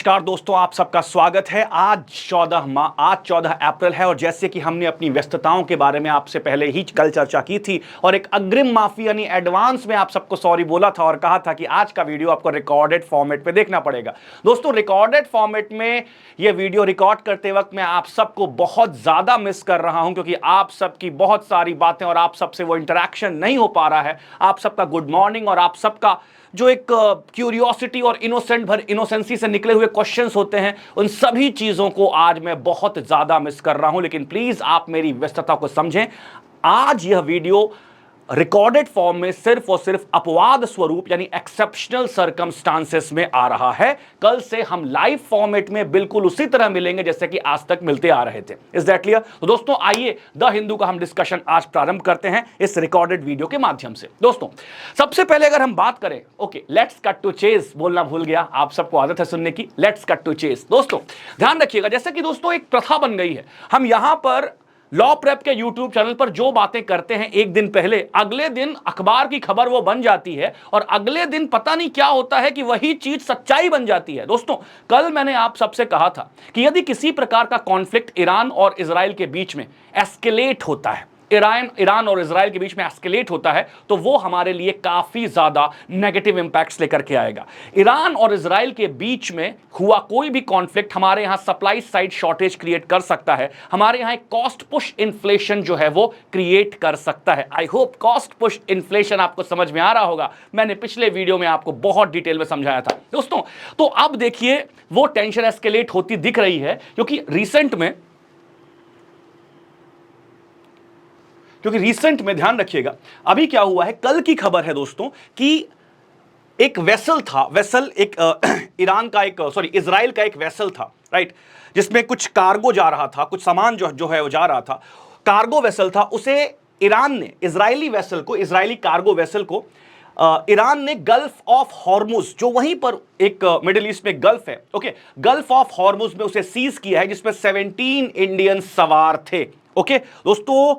नमस्कार दोस्तों, आप सबका स्वागत है। आज 14 अप्रैल है और जैसे कि हमने अपनी व्यस्तताओं के बारे में आपसे पहले ही कल चर्चा की थी और एक अग्रिम माफी यानी एडवांस में आप सबको सॉरी बोला था और कहा था कि आज का वीडियो आपको रिकॉर्डेड फॉर्मेट में देखना पड़ेगा। दोस्तों, रिकॉर्डेड फॉर्मेट में यह वीडियो रिकॉर्ड करते वक्त मैं आप सबको बहुत ज्यादा मिस कर रहा हूं क्योंकि आप सबकी बहुत सारी बातें और आप सबसे वो इंटरेक्शन नहीं हो पा रहा है। आप सबका गुड मॉर्निंग और आप सबका जो एक क्यूरियोसिटी और इनोसेंसी से निकले हुए क्वेश्चंस होते हैं, उन सभी चीजों को आज मैं बहुत ज्यादा मिस कर रहा हूं। लेकिन प्लीज आप मेरी व्यस्तता को समझें। आज यह वीडियो रिकॉर्डेड फॉर्म में सिर्फ और सिर्फ अपवाद स्वरूप यानी एक्सेप्शनल सर्कमस्टांसेस में आ रहा है। कल से हम लाइव फॉर्मेट में बिल्कुल उसी तरह मिलेंगे जैसे कि आज तक मिलते आ रहे थे। Is that clear? तो दोस्तों, आइए द हिंदू का हम डिस्कशन आज प्रारंभ करते हैं इस रिकॉर्डेड वीडियो के माध्यम से। दोस्तों, सबसे पहले अगर हम बात करें, okay, let's cut to chase बोलना भूल गया, आप सबको आदत है सुनने की। Let's cut to chase. दोस्तों ध्यान रखिएगा, जैसे कि दोस्तों एक प्रथा बन गई है, हम यहां पर लॉ प्रेप के यूट्यूब चैनल पर जो बातें करते हैं एक दिन पहले, अगले दिन अखबार की खबर वो बन जाती है और अगले दिन पता नहीं क्या होता है कि वही चीज सच्चाई बन जाती है। दोस्तों, कल मैंने आप सबसे कहा था कि यदि किसी प्रकार का कॉन्फ्लिक्ट ईरान और इजराइल के बीच में एस्केलेट होता है, ईरान और इजराइल के बीच में एस्केलेट होता है, तो वो हमारे लिए काफी ज्यादा नेगेटिव इंपैक्ट्स लेकर के आएगा। ईरान और इजराइल के बीच में हुआ कोई भी कॉन्फ्लिक्ट हमारे यहां सप्लाई साइड शॉर्टेज क्रिएट कर सकता है, हमारे यहां एक कॉस्ट पुश इन्फ्लेशन जो है वो क्रिएट कर सकता है। I hope cost push inflation आपको समझ में आ रहा होगा। मैंने पिछले वीडियो में आपको बहुत डिटेल में समझाया था। दोस्तों, तो अब देखिए वो टेंशन एस्केलेट होती दिख रही है क्योंकि रिसेंट में ध्यान रखिएगा, अभी क्या हुआ है, कल की खबर है दोस्तों कि एक वेसल था, इजराइल का एक वेसल था, राइट, जिसमें कुछ कार्गो जा रहा था, कुछ सामान जो है वो जा रहा था, कार्गो वेसल था। उसे ईरान ने, इजरायली कार्गो वेसल को ईरान ने गल्फ ऑफ हॉर्मुज, जो वहीं पर एक मिडिल ईस्ट में गल्फ है, ओके, गल्फ ऑफ हॉर्मुज में उसे सीज किया है, जिसमें 17 इंडियन सवार थे। ओके दोस्तों,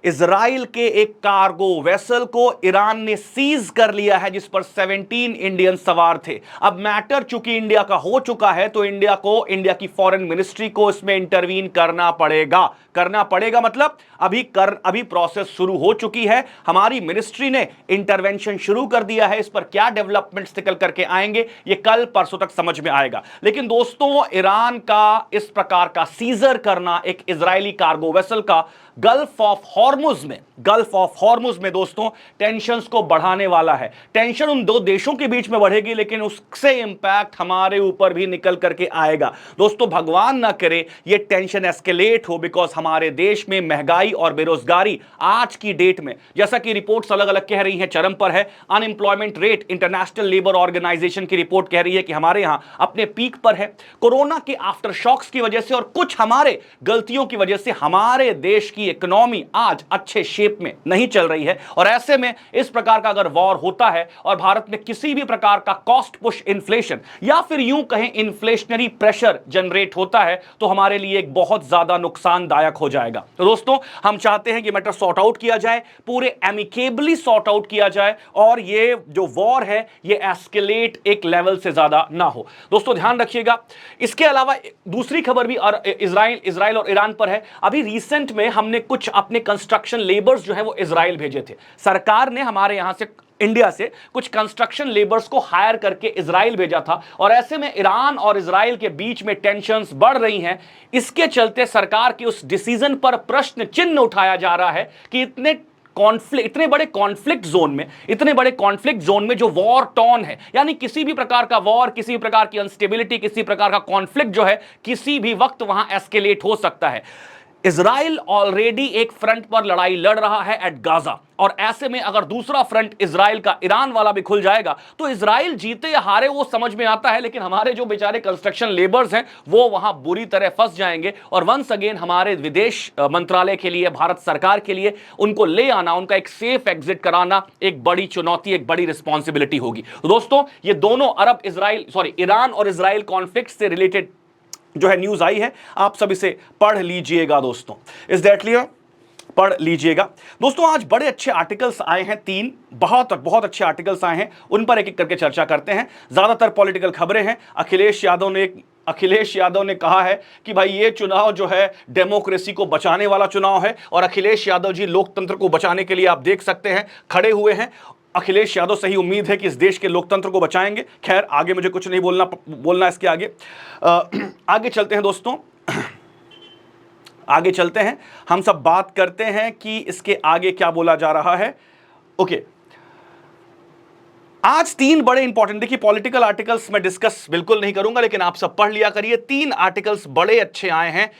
इजराइल के एक कार्गो वेसल को ईरान ने सीज कर लिया है जिस पर 17 इंडियन सवार थे। अब मैटर चूंकि इंडिया का हो चुका है तो इंडिया की फॉरेन मिनिस्ट्री को इसमें इंटरवीन करना पड़ेगा। मतलब अभी प्रोसेस शुरू हो चुकी है, हमारी मिनिस्ट्री ने इंटरवेंशन शुरू कर दिया है। इस पर क्या डेवलपमेंट्स निकल करके आएंगे ये कल परसों तक समझ में आएगा। लेकिन दोस्तों, ईरान का इस प्रकार का सीजर करना एक इजरायली कार्गो वेसल का गल्फ ऑफ हॉर्मुज में दोस्तों टेंशंस को बढ़ाने वाला है। टेंशन उन दो देशों के बीच में बढ़ेगी लेकिन उससे इंपैक्ट हमारे ऊपर भी निकल करके आएगा। दोस्तों, भगवान ना करे ये टेंशन एस्केलेट हो, बिकॉज हमारे देश में महंगाई और बेरोजगारी आज की डेट में, जैसा कि रिपोर्ट्स अलग अलग कह रही हैं, चरम पर है। Unemployment rate, international labour organisation की रिपोर्ट कह रही है कि हमारे यहां अपने पीक पर है। कोरोना के आफ्टर शॉक्स की वजह से और कुछ हमारे गलतियों की वजह से हमारे देश की इकोनॉमी आज अच्छे शेप में नहीं चल रही है और ऐसे में इस प्रकार का अगर वॉर होता है और भारत में किसी भी प्रकार का कॉस्ट पुश इन्फ्लेशन या फिर यूं कहें इन्फ्लेशनरी प्रेशर जनरेट होता है तो हमारे लिए एक बहुत ज्यादा नुकसानदायक हो जाएगा। तो दोस्तों, हम चाहते हैं कि मैटर सॉर्ट आउट किया जाए, पूरे एमिकेबली सॉर्ट आउट किया जाए और ये जो वॉर है ये एस्केलेट एक लेवल से ज्यादा ना हो। दोस्तों ध्यान रखिएगा। इसके अलावा दूसरी खबर भी इजराइल और ईरान पर है। अभी रिसेंट में हमने कुछ अपने कंस्ट्रक्शन लेबर्स जो है वो इजराइल भेजे थे। सरकार ने हमारे यहां से, इंडिया से कुछ कंस्ट्रक्शन लेबर्स को हायर करके इजराइल भेजा था और ऐसे में ईरान और इजराइल के बीच में टेंशंस बढ़ रही हैं। इसके चलते सरकार की उस डिसीजन पर प्रश्न चिन्ह उठाया जा रहा है कि इतने बड़े कॉन्फ्लिक्ट जोन में जो वॉर टॉन है, यानी किसी भी प्रकार का वॉर, किसी भी प्रकार की अनस्टेबिलिटी, किसी प्रकार का कॉन्फ्लिक्ट जो है किसी भी वक्त वहां एस्केलेट हो सकता है। इजराइल ऑलरेडी एक फ्रंट पर लड़ाई लड़ रहा है एट गाजा और ऐसे में अगर दूसरा फ्रंट इजराइल का, ईरान वाला भी खुल जाएगा तो इजराइल जीते या हारे वो समझ में आता है, लेकिन हमारे जो बेचारे कंस्ट्रक्शन लेबर्स हैं वो वहां बुरी तरह फंस जाएंगे और वंस अगेन हमारे विदेश मंत्रालय के लिए, भारत सरकार के लिए उनको ले आना, उनका एक सेफ एग्जिट कराना एक बड़ी चुनौती, एक बड़ी रिस्पॉन्सिबिलिटी होगी। तो दोस्तों, ये दोनों ईरान और इजराइल कॉन्फ्लिक्ट से रिलेटेड जो है न्यूज आई है, आप सब इसे पढ़ लीजिएगा दोस्तों। Is that clear? पढ़ लीजिएगा दोस्तों। आज बड़े अच्छे आर्टिकल्स आए हैं, 3 बहुत अच्छे आर्टिकल्स आए हैं, उन पर एक एक करके चर्चा करते हैं। ज्यादातर पॉलिटिकल खबरें हैं। अखिलेश यादव ने एक अखिलेश यादव ने कहा है कि भाई ये चुनाव जो है डेमोक्रेसी को बचाने वाला चुनाव है, और अखिलेश यादव जी लोकतंत्र को बचाने के लिए आप देख सकते हैं खड़े हुए हैं। अखिलेश यादव से ही उम्मीद है कि इस देश के लोकतंत्र को बचाएंगे। खैर आगे मुझे कुछ नहीं बोलना इसके आगे। आगे चलते हैं दोस्तों, आगे चलते हैं, हम सब बात करते हैं कि इसके आगे क्या बोला जा रहा है। ओके, आज 3 बड़े इंपॉर्टेंट, देखिए पॉलिटिकल आर्टिकल्स मैं डिस्कस बिल्कुल नहीं करूंगा, लेकिन आप सब पढ़ लिया करिए। 3 आर्टिकल्स बड़े अच्छे आए हैं,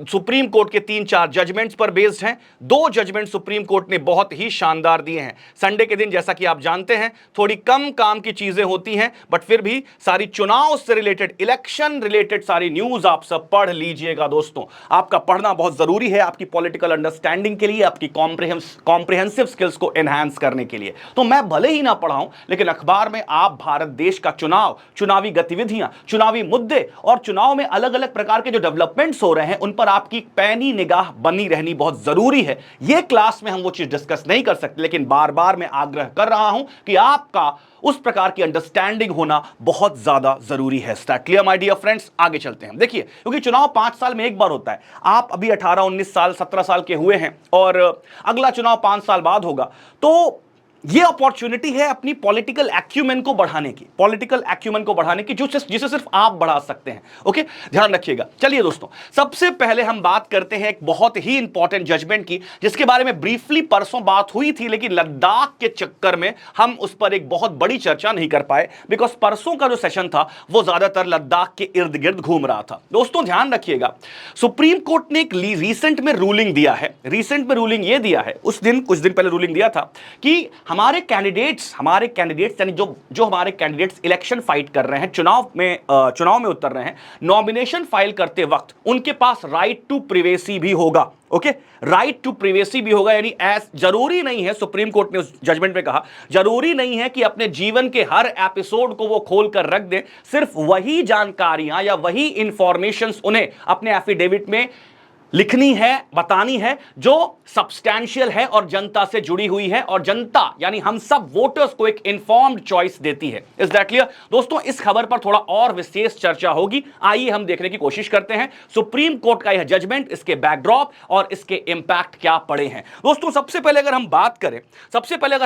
सुप्रीम कोर्ट के 3-4 जजमेंट्स पर बेस्ड हैं। 2 जजमेंट सुप्रीम कोर्ट ने बहुत ही शानदार दिए हैं। संडे के दिन जैसा कि आप जानते हैं थोड़ी कम काम की चीजें होती हैं, बट फिर भी सारी चुनाव से रिलेटेड, इलेक्शन रिलेटेड सारी न्यूज आप सब पढ़ लीजिएगा दोस्तों। आपका पढ़ना बहुत जरूरी है आपकी पॉलिटिकल अंडरस्टैंडिंग के लिए, आपकी कॉम्प्रिहेंसिव स्किल्स को एनहांस करने के लिए। तो मैं भले ही ना पढ़ाऊं, लेकिन अखबार में आप भारत देश का चुनाव, चुनावी गतिविधियां, चुनावी मुद्दे और चुनाव में अलग अलग प्रकार के जो डेवलपमेंट्स हो रहे हैं उन पर आपकी पैनी निगाह बनी रहनी बहुत जरूरी है। यह क्लास में हम वो चीज डिस्कस नहीं कर सकते, लेकिन बार बार मैं आग्रह कर रहा हूं कि आपका उस प्रकार की अंडरस्टैंडिंग होना बहुत ज्यादा जरूरी है। क्लियर माय डियर फ्रेंड्स, आगे चलते हैं। देखिए, क्योंकि चुनाव 5 साल में एक बार होता है। आप अभी 18, 19 साल, 17 साल के हुए हैं और अगला चुनाव 5 साल बाद होगा, तो ये अपॉर्चुनिटी है अपनी पॉलिटिकल एक्यूमेन को बढ़ाने की, जिसे सिर्फ आप बढ़ा सकते हैं। ओके, ध्यान रखिएगा। चलिए दोस्तों, सबसे पहले हम बात करते हैं एक बहुत ही इंपॉर्टेंट जजमेंट की, जिसके बारे में ब्रीफली परसों बात हुई थी, लेकिन लद्दाख के चक्कर में हम उस पर एक बहुत बड़ी चर्चा नहीं कर पाए, बिकॉज परसों का जो सेशन था वो ज्यादातर लद्दाख के इर्द गिर्द घूम रहा था। दोस्तों ध्यान रखिएगा, सुप्रीम कोर्ट ने एक रिसेंट में रूलिंग दिया है। रिसेंट में रूलिंग ये दिया है, उस दिन कुछ दिन पहले रूलिंग दिया था कि हमारे कैंडिडेट्स यानी जो हमारे कैंडिडेट्स इलेक्शन फाइट कर रहे हैं, चुनाव में उतर रहे हैं, नॉमिनेशन फाइल करते वक्त उनके पास राइट टू प्रिवेसी भी होगा। ओके, राइट टू प्रिवेसी भी होगा, यानी जरूरी नहीं है, सुप्रीम कोर्ट ने उस जजमेंट में कहा, जरूरी नहीं है कि अपने जीवन के हर एपिसोड को वो खोल कर रख दें। सिर्फ वही जानकारियां या वही इंफॉर्मेशंस उन्हें अपने एफिडेविट में लिखनी है, बतानी है, जो सब्सटैंशियल है और जनता से जुड़ी हुई है, और जनता यानी हम सब वोटर्स को एक इन्फॉर्म्ड चॉइस देती है। Is that clear? दोस्तों, इस खबर पर थोड़ा और विशेष चर्चा होगी। आइए हम देखने की कोशिश करते हैं सुप्रीम कोर्ट का यह जजमेंट, इसके बैकड्रॉप और इसके इंपैक्ट क्या पड़े हैं। दोस्तों, सबसे पहले अगर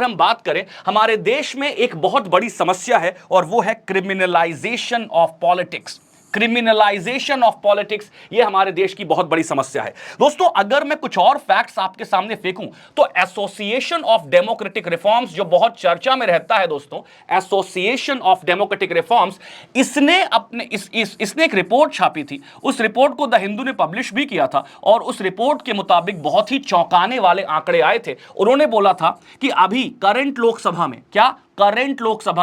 हम बात करें हमारे देश में एक बहुत बड़ी समस्या है, और वो है criminalisation of politics. Criminalisation of politics, यह हमारे देश की बहुत बड़ी समस्या है। दोस्तों, अगर मैं कुछ और फैक्ट्स आपके सामने फेंकूं तो एसोसिएशन ऑफ डेमोक्रेटिक रिफॉर्म्स, जो बहुत चर्चा में रहता है दोस्तों, एसोसिएशन ऑफ डेमोक्रेटिक रिफॉर्म्स, इसने एक रिपोर्ट छापी थी। उस रिपोर्ट को द हिंदू ने पब्लिश भी किया था, और उस रिपोर्ट के मुताबिक बहुत ही चौंकाने वाले आंकड़े आए थे। उन्होंने बोला था कि अभी करंट लोकसभा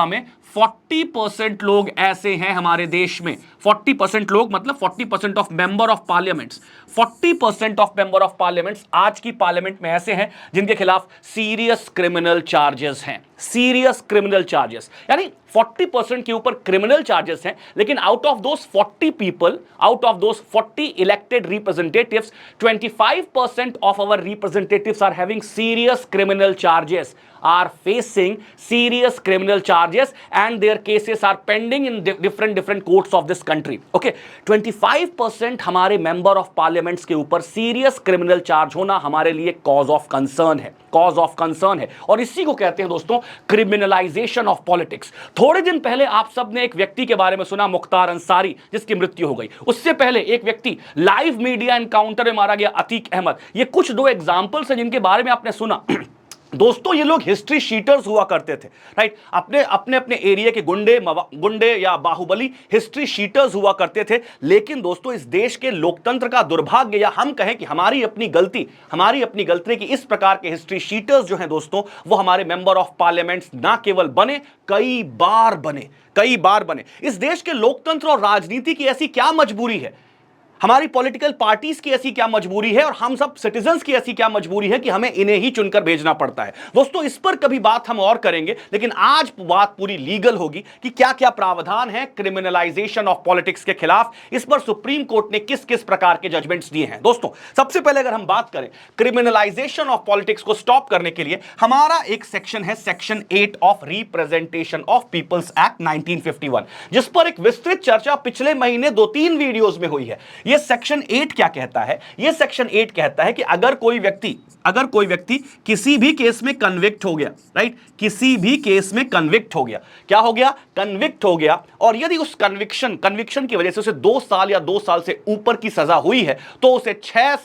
में 40% लोग ऐसे हैं हमारे देश में। 40% लोग मतलब 40% of member of parliaments, 40% of member of parliaments आज की पार्लियामेंट में ऐसे हैं जिनके खिलाफ सीरियस क्रिमिनल चार्जेस हैं। सीरियस क्रिमिनल चार्जेस यानी 40% के ऊपर क्रिमिनल चार्जेस हैं, लेकिन out of those 40 people, out of those 40 elected representatives, 25% of our representatives are having serious criminal charges, are facing serious criminal charges and their cases are pending in different courts of this country. Okay, 25% हमारे member of parliaments के ऊपर serious criminal charge होना हमारे लिए cause of concern है, और इसी को कहते हैं दोस्तों criminalization of politics। थोड़े दिन पहले आप सब ने एक व्यक्ति के बारे में सुना, मुख्तार अंसारी, जिसकी मृत्यु हो गई। उससे पहले एक व्यक्ति लाइव मीडिया एनकाउंटर में मारा गया, अतीक अहमद। ये कुछ 2 एग्जाम्पल्स हैं जिनके बारे में आपने सुना। दोस्तों, ये लोग हिस्ट्री शीटर्स हुआ करते थे, राइट? अपने एरिया के गुंडे या बाहुबली हिस्ट्री शीटर्स हुआ करते थे। लेकिन दोस्तों, इस देश के लोकतंत्र का दुर्भाग्य, या हम कहें कि हमारी अपनी गलती की इस प्रकार के हिस्ट्री शीटर्स जो हैं दोस्तों, वो हमारे मेंबर ऑफ पार्लियामेंट्स ना केवल बने, कई बार बने। इस देश के लोकतंत्र और राजनीति की ऐसी क्या मजबूरी है हमारी पॉलिटिकल पार्टीज की ऐसी क्या मजबूरी है और हम सब सिटीजंस की ऐसी क्या मजबूरी है कि हमें इन्हें ही चुनकर भेजना पड़ता है। दोस्तों इस पर कभी बात हम और करेंगे, लेकिन आज बात पूरी लीगल होगी कि क्या क्या प्रावधान है क्रिमिनलाइजेशन ऑफ पॉलिटिक्स के खिलाफ। इस पर सुप्रीम कोर्ट ने किस किस प्रकार के जजमेंट्स दिए हैं। दोस्तों सबसे पहले अगर हम बात करें क्रिमिनलाइजेशन ऑफ पॉलिटिक्स को स्टॉप करने के लिए, हमारा एक सेक्शन है section 8 of representation of people's act 1951, जिस पर एक विस्तृत चर्चा पिछले महीने 2-3 वीडियोस में हुई है। यह सेक्शन 8 क्या कहता है? यह सेक्शन 8 कहता है कि अगर कोई व्यक्ति किसी भी केस में कन्विक्ट हो गया, राइट, किसी भी केस में कन्विक्ट हो गया, क्या हो गया? कन्विक्ट हो गया, और यदि उस कन्विक्शन की वजह से उसे 2 साल या 2 साल से ऊपर की सजा हुई है, तो उसे 6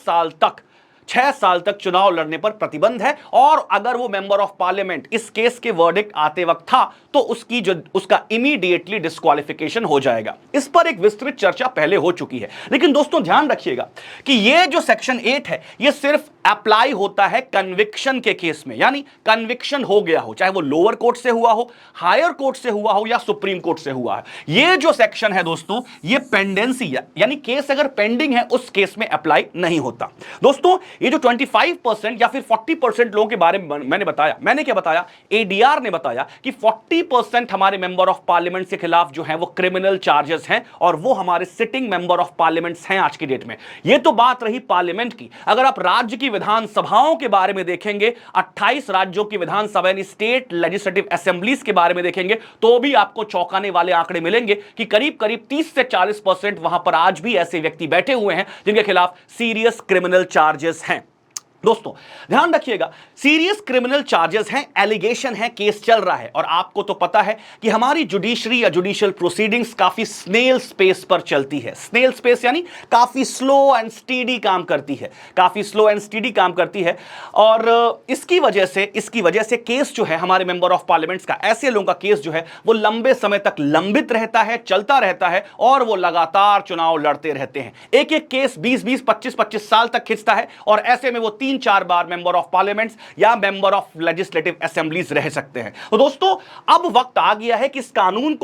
साल तक चुनाव लड़ने पर प्रतिबंध है। और अगर वो मेंबर ऑफ पार्लियामेंट इस केस के वर्डिक्ट आते वक्त था, तो उसका इमीडिएटली डिस्क्वालिफिकेशन हो जाएगा। इस पर एक विस्तृत चर्चा पहले हो चुकी है, लेकिन दोस्तों ध्यान रखिएगा कि ये जो सेक्शन 8 है, ये सिर्फ अप्लाई होता है कन्विक्शन के केस में, यानी कन्विक्शन हो गया हो, चाहे वो लोअर कोर्ट से हुआ हो, हायर कोर्ट से हुआ हो या सुप्रीम कोर्ट से हुआ है। ये जो सेक्शन है दोस्तों, ये पेंडेंसी यानी केस अगर पेंडिंग है उस केस में अप्लाई नहीं होता। दोस्तों ये जो 25% या फिर 40% लोगों के बारे में मैंने क्या बताया? एडीआर ने बताया कि 40% हमारे मेंबर ऑफ पार्लियामेंट के खिलाफ जो है वो क्रिमिनल चार्जेस हैं, और वो हमारे सिटिंग मेंबर ऑफ पार्लियामेंट्स हैं आज की डेट में। ये तो बात रही पार्लियामेंट की। अगर आप राज्य की विधानसभाओं के बारे में देखेंगे, 28 राज्यों की विधानसभा यानी स्टेट लेजिस्लेटिव असेंबलीज के बारे में देखेंगे, तो भी आपको चौंकाने वाले आंकड़े मिलेंगे कि करीब करीब 30 से 40% वहां पर आज भी ऐसे व्यक्ति बैठे हुए हैं जिनके खिलाफ सीरियस क्रिमिनल चार्जेस हैं। दोस्तों ध्यान रखिएगा, सीरियस क्रिमिनल चार्जेस हैं, एलिगेशन है, केस चल रहा है, और आपको तो पता है कि हमारी जुडिशरी या जुडिशियल प्रोसीडिंग्स काफी स्नेल स्पेस पर चलती है। स्नेल स्पेस यानी काफी स्लो एंड स्टीडी काम करती है, और इसकी वजह से केस जो है हमारे मेंबर ऑफ पार्लियामेंट्स का, ऐसे लोगों का केस जो है वो लंबे समय तक लंबित रहता है, चलता रहता है, और वो लगातार चुनाव लड़ते रहते हैं। एक एक केस 20-20, 25-25 साल तक खिंचता है, और ऐसे में वो 3-4 बार मेंबर ऑफ पार्लियामेंट्स या मेंबर ऑफ लेजिस्लेटिव असेंबलीज रह सकते हैं। तो दोस्तों अब वक्त आ गया है कि इस कानून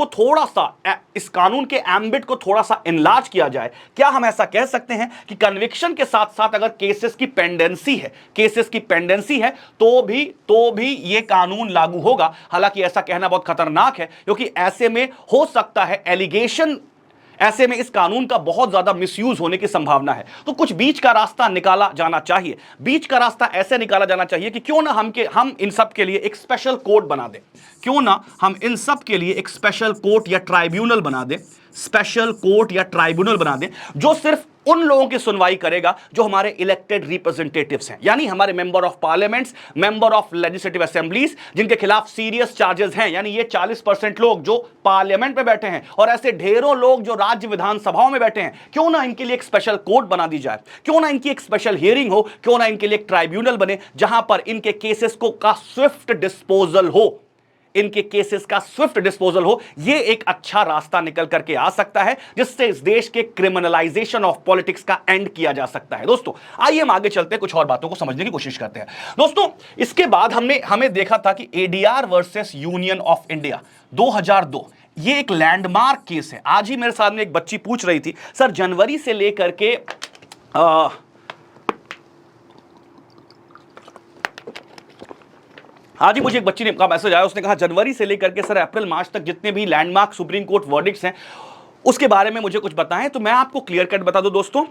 के एम्बिट को थोड़ा सा इनलार्ज किया जाए। क्या हम ऐसा कह सकते हैं कि कन्विक्शन के साथ साथ अगर केसेस की पेंडेंसी है तो भी ये कानून लागू होगा? हालांकि ऐसा कहना बहुत खतरनाक है, क्योंकि ऐसे में हो सकता है ऐसे में इस कानून का बहुत ज्यादा मिसयूज होने की संभावना है। तो कुछ बीच का रास्ता निकाला जाना चाहिए। बीच का रास्ता ऐसे निकाला जाना चाहिए कि क्यों ना हम इन सब के लिए एक स्पेशल कोर्ट बना दें, जो सिर्फ उन लोगों की सुनवाई करेगा जो हमारे इलेक्टेड रिप्रेजेंटेटिव्स हैं, यानी हमारे member of parliaments, member of legislative assemblies, जिनके खिलाफ सीरियस चार्जेस हैं, यानी ये 40% लोग जो पार्लियामेंट में बैठे हैं, और ऐसे ढेरों लोग जो राज्य विधानसभाओं में बैठे हैं। क्यों ना इनके लिए एक स्पेशल कोर्ट बना दी जाए, क्यों ना इनकी एक स्पेशल हियरिंग हो, क्यों ना इनके लिए एक ट्राइब्यूनल बने जहां पर इनके केसेस का स्विफ्ट डिस्पोजल हो। यह एक अच्छा रास्ता निकल करके आ सकता है, जिससे इस देश के क्रिमिनलाइजेशन ऑफ पॉलिटिक्स का एंड किया जा सकता है। दोस्तों आइए हम आगे चलते हैं, कुछ और बातों को समझने की कोशिश करते हैं। दोस्तों इसके बाद हमें देखा था कि ADR versus union of India 2002, ये एक लैंडमार्क केस है। आज ही मेरे सामने एक बच्ची पूछ रही थी, सर जनवरी से लेकर के आज ही मुझे एक बच्ची का मैसेज आया, उसने कहा जनवरी से लेकर के सर अप्रैल मार्च तक जितने भी लैंडमार्क सुप्रीम कोर्ट वर्डिक्ट्स हैं उसके बारे में मुझे कुछ बताएं। तो मैं आपको क्लियर कट बता दूं दोस्तों,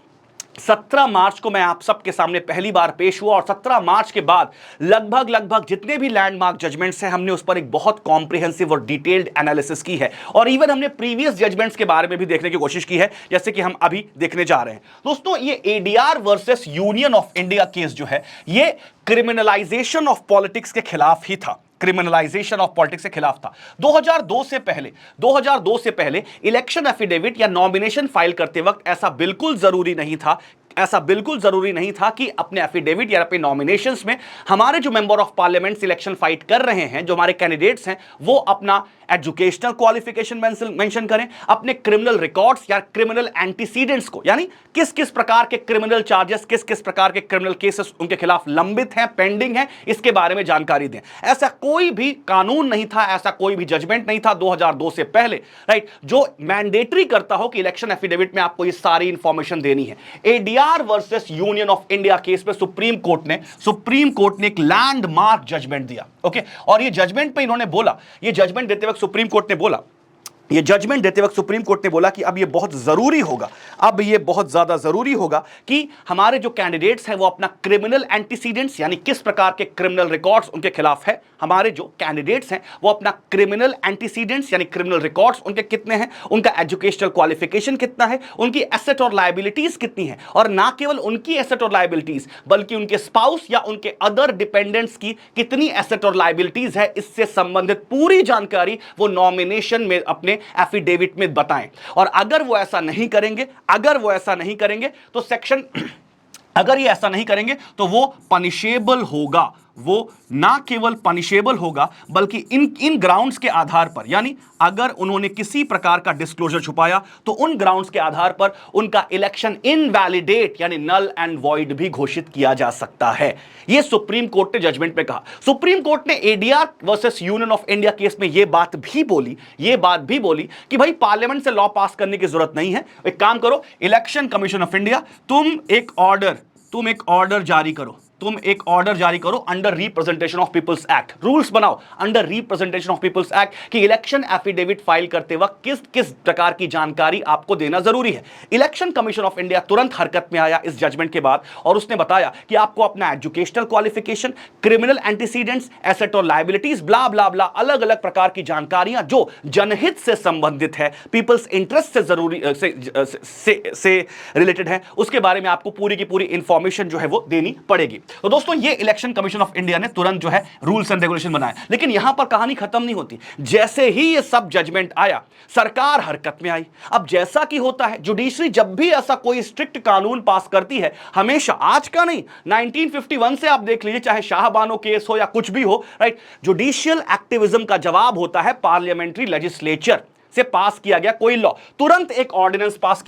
17 मार्च को मैं आप सबके सामने पहली बार पेश हुआ, और 17 मार्च के बाद लगभग जितने भी लैंडमार्क जजमेंट्स हैं हमने उस पर एक बहुत कॉम्प्रिहेंसिव और डिटेल्ड एनालिसिस की है, और इवन हमने प्रीवियस जजमेंट्स के बारे में भी देखने की कोशिश की है, जैसे कि हम अभी देखने जा रहे हैं। दोस्तों ये ADR versus union of India case जो है, ये क्रिमिनलाइजेशन ऑफ पॉलिटिक्स के खिलाफ ही था। 2002 से पहले इलेक्शन एफिडेविट या नॉमिनेशन फाइल करते वक्त ऐसा बिल्कुल जरूरी नहीं था, ऐसा बिल्कुल जरूरी नहीं था कि अपने एफिडेविट या अपने नॉमिनेशंस में हमारे जो member of parliament election fight कर रहे हैं, जो हमारे कैंडिडेट्स हैं, वो अपना एजुकेशनल क्वालिफिकेशन मेंशन करें, अपने क्रिमिनल रिकॉर्ड्स या क्रिमिनल एंटीसीडेंट्स को, यानी किस किस प्रकार के क्रिमिनल चार्जेस, किस किस प्रकार के क्रिमिनल केसेस उनके खिलाफ लंबित हैं, पेंडिंग हैं, इसके बारे में जानकारी दें। ऐसा कोई भी कानून नहीं था, ऐसा कोई भी जजमेंट नहीं था 2002 से पहले, राइट, जो मैंडेटरी करता हो कि इलेक्शन एफिडेविट में आपको ये सारी इंफॉर्मेशन देनी है। ADR versus union of India case में सुप्रीम कोर्ट ने एक लैंडमार्क जजमेंट दिया, ओके। और ये जजमेंट पे इन्होंने बोला, ये जजमेंट देते वक्त सुप्रीम कोर्ट ने बोला कि अब ये बहुत जरूरी होगा, अब ये बहुत ज्यादा जरूरी होगा कि हमारे जो कैंडिडेट्स हैं वो अपना क्रिमिनल एंटीसीडेंट्स, यानी किस प्रकार के क्रिमिनल रिकॉर्ड्स उनके खिलाफ है, हमारे जो कैंडिडेट्स हैं वो अपना क्रिमिनल एंटीसीडेंट्स यानी क्रिमिनल रिकॉर्ड्स उनके कितने हैं, उनका एजुकेशनल क्वालिफिकेशन कितना है, उनकी एसेट और लायबिलिटीज कितनी है, और ना केवल उनकी एसेट और लायबिलिटीज बल्कि उनके स्पाउस या उनके अदर डिपेंडेंट्स की कितनी एसेट और लायबिलिटीज है, इससे संबंधित पूरी जानकारी वो नॉमिनेशन में अपने एफिडेविट में बताएं। और अगर वो ऐसा नहीं करेंगे तो सेक्शन अगर ये ऐसा नहीं करेंगे तो वो पनिशेबल होगा, वो ना केवल पनिशेबल होगा बल्कि इन ग्राउंड्स के आधार पर, यानी अगर उन्होंने किसी प्रकार का डिस्क्लोजर छुपाया तो उन ग्राउंड्स के आधार पर उनका इलेक्शन इनवैलिडेट यानी नल एंड वॉइड भी घोषित किया जा सकता है। यह सुप्रीम कोर्ट ने जजमेंट में कहा। सुप्रीम कोर्ट ने ADR versus union of India case में यह बात भी बोली कि भाई पार्लियामेंट से लॉ पास करने की जरूरत नहीं है, एक काम करो, इलेक्शन कमीशन ऑफ इंडिया तुम एक ऑर्डर जारी करो under representation of people's act, rules बनाओ under representation of people's act कि इलेक्शन एफिडेविट फाइल करते वक्त किस किस प्रकार की जानकारी आपको देना जरूरी है। इलेक्शन कमीशन ऑफ इंडिया तुरंत हरकत में आया इस जजमेंट के बाद और उसने बताया कि आपको अपना educational qualification, criminal antecedents, asset और लायबिलिटीज, ब्ला ब्ला ब्ला, अलग अलग प्रकार की जानकारियां जो जनहित से संबंधित है, पीपल्स इंटरेस्ट से जरूरी से रिलेटेड है, उसके बारे में आपको पूरी की पूरी इंफॉर्मेशन जो है वो देनी पड़ेगी। तो दोस्तों ये इलेक्शन कमीशन ऑफ इंडिया ने तुरंत जो है रूल्स एंड रेगुलेशन बनाए। लेकिन यहां पर कहानी खत्म नहीं होती। जैसे ही ये सब जजमेंट आया, सरकार हरकत में आई। अब जैसा कि होता है, जुडिशरी जब भी ऐसा कोई स्ट्रिक्ट कानून पास करती है, हमेशा, आज का नहीं, 1951 से आप देख लीजिए, चाहे शाहबानो केस हो या कुछ भी हो, राइट, जुडिशियल एक्टिविज्म का जवाब होता है पार्लियामेंट्री लेजिस्लेचर से पास किया गया कोई लॉ, तुरंत एक ऑर्डिनेंस पास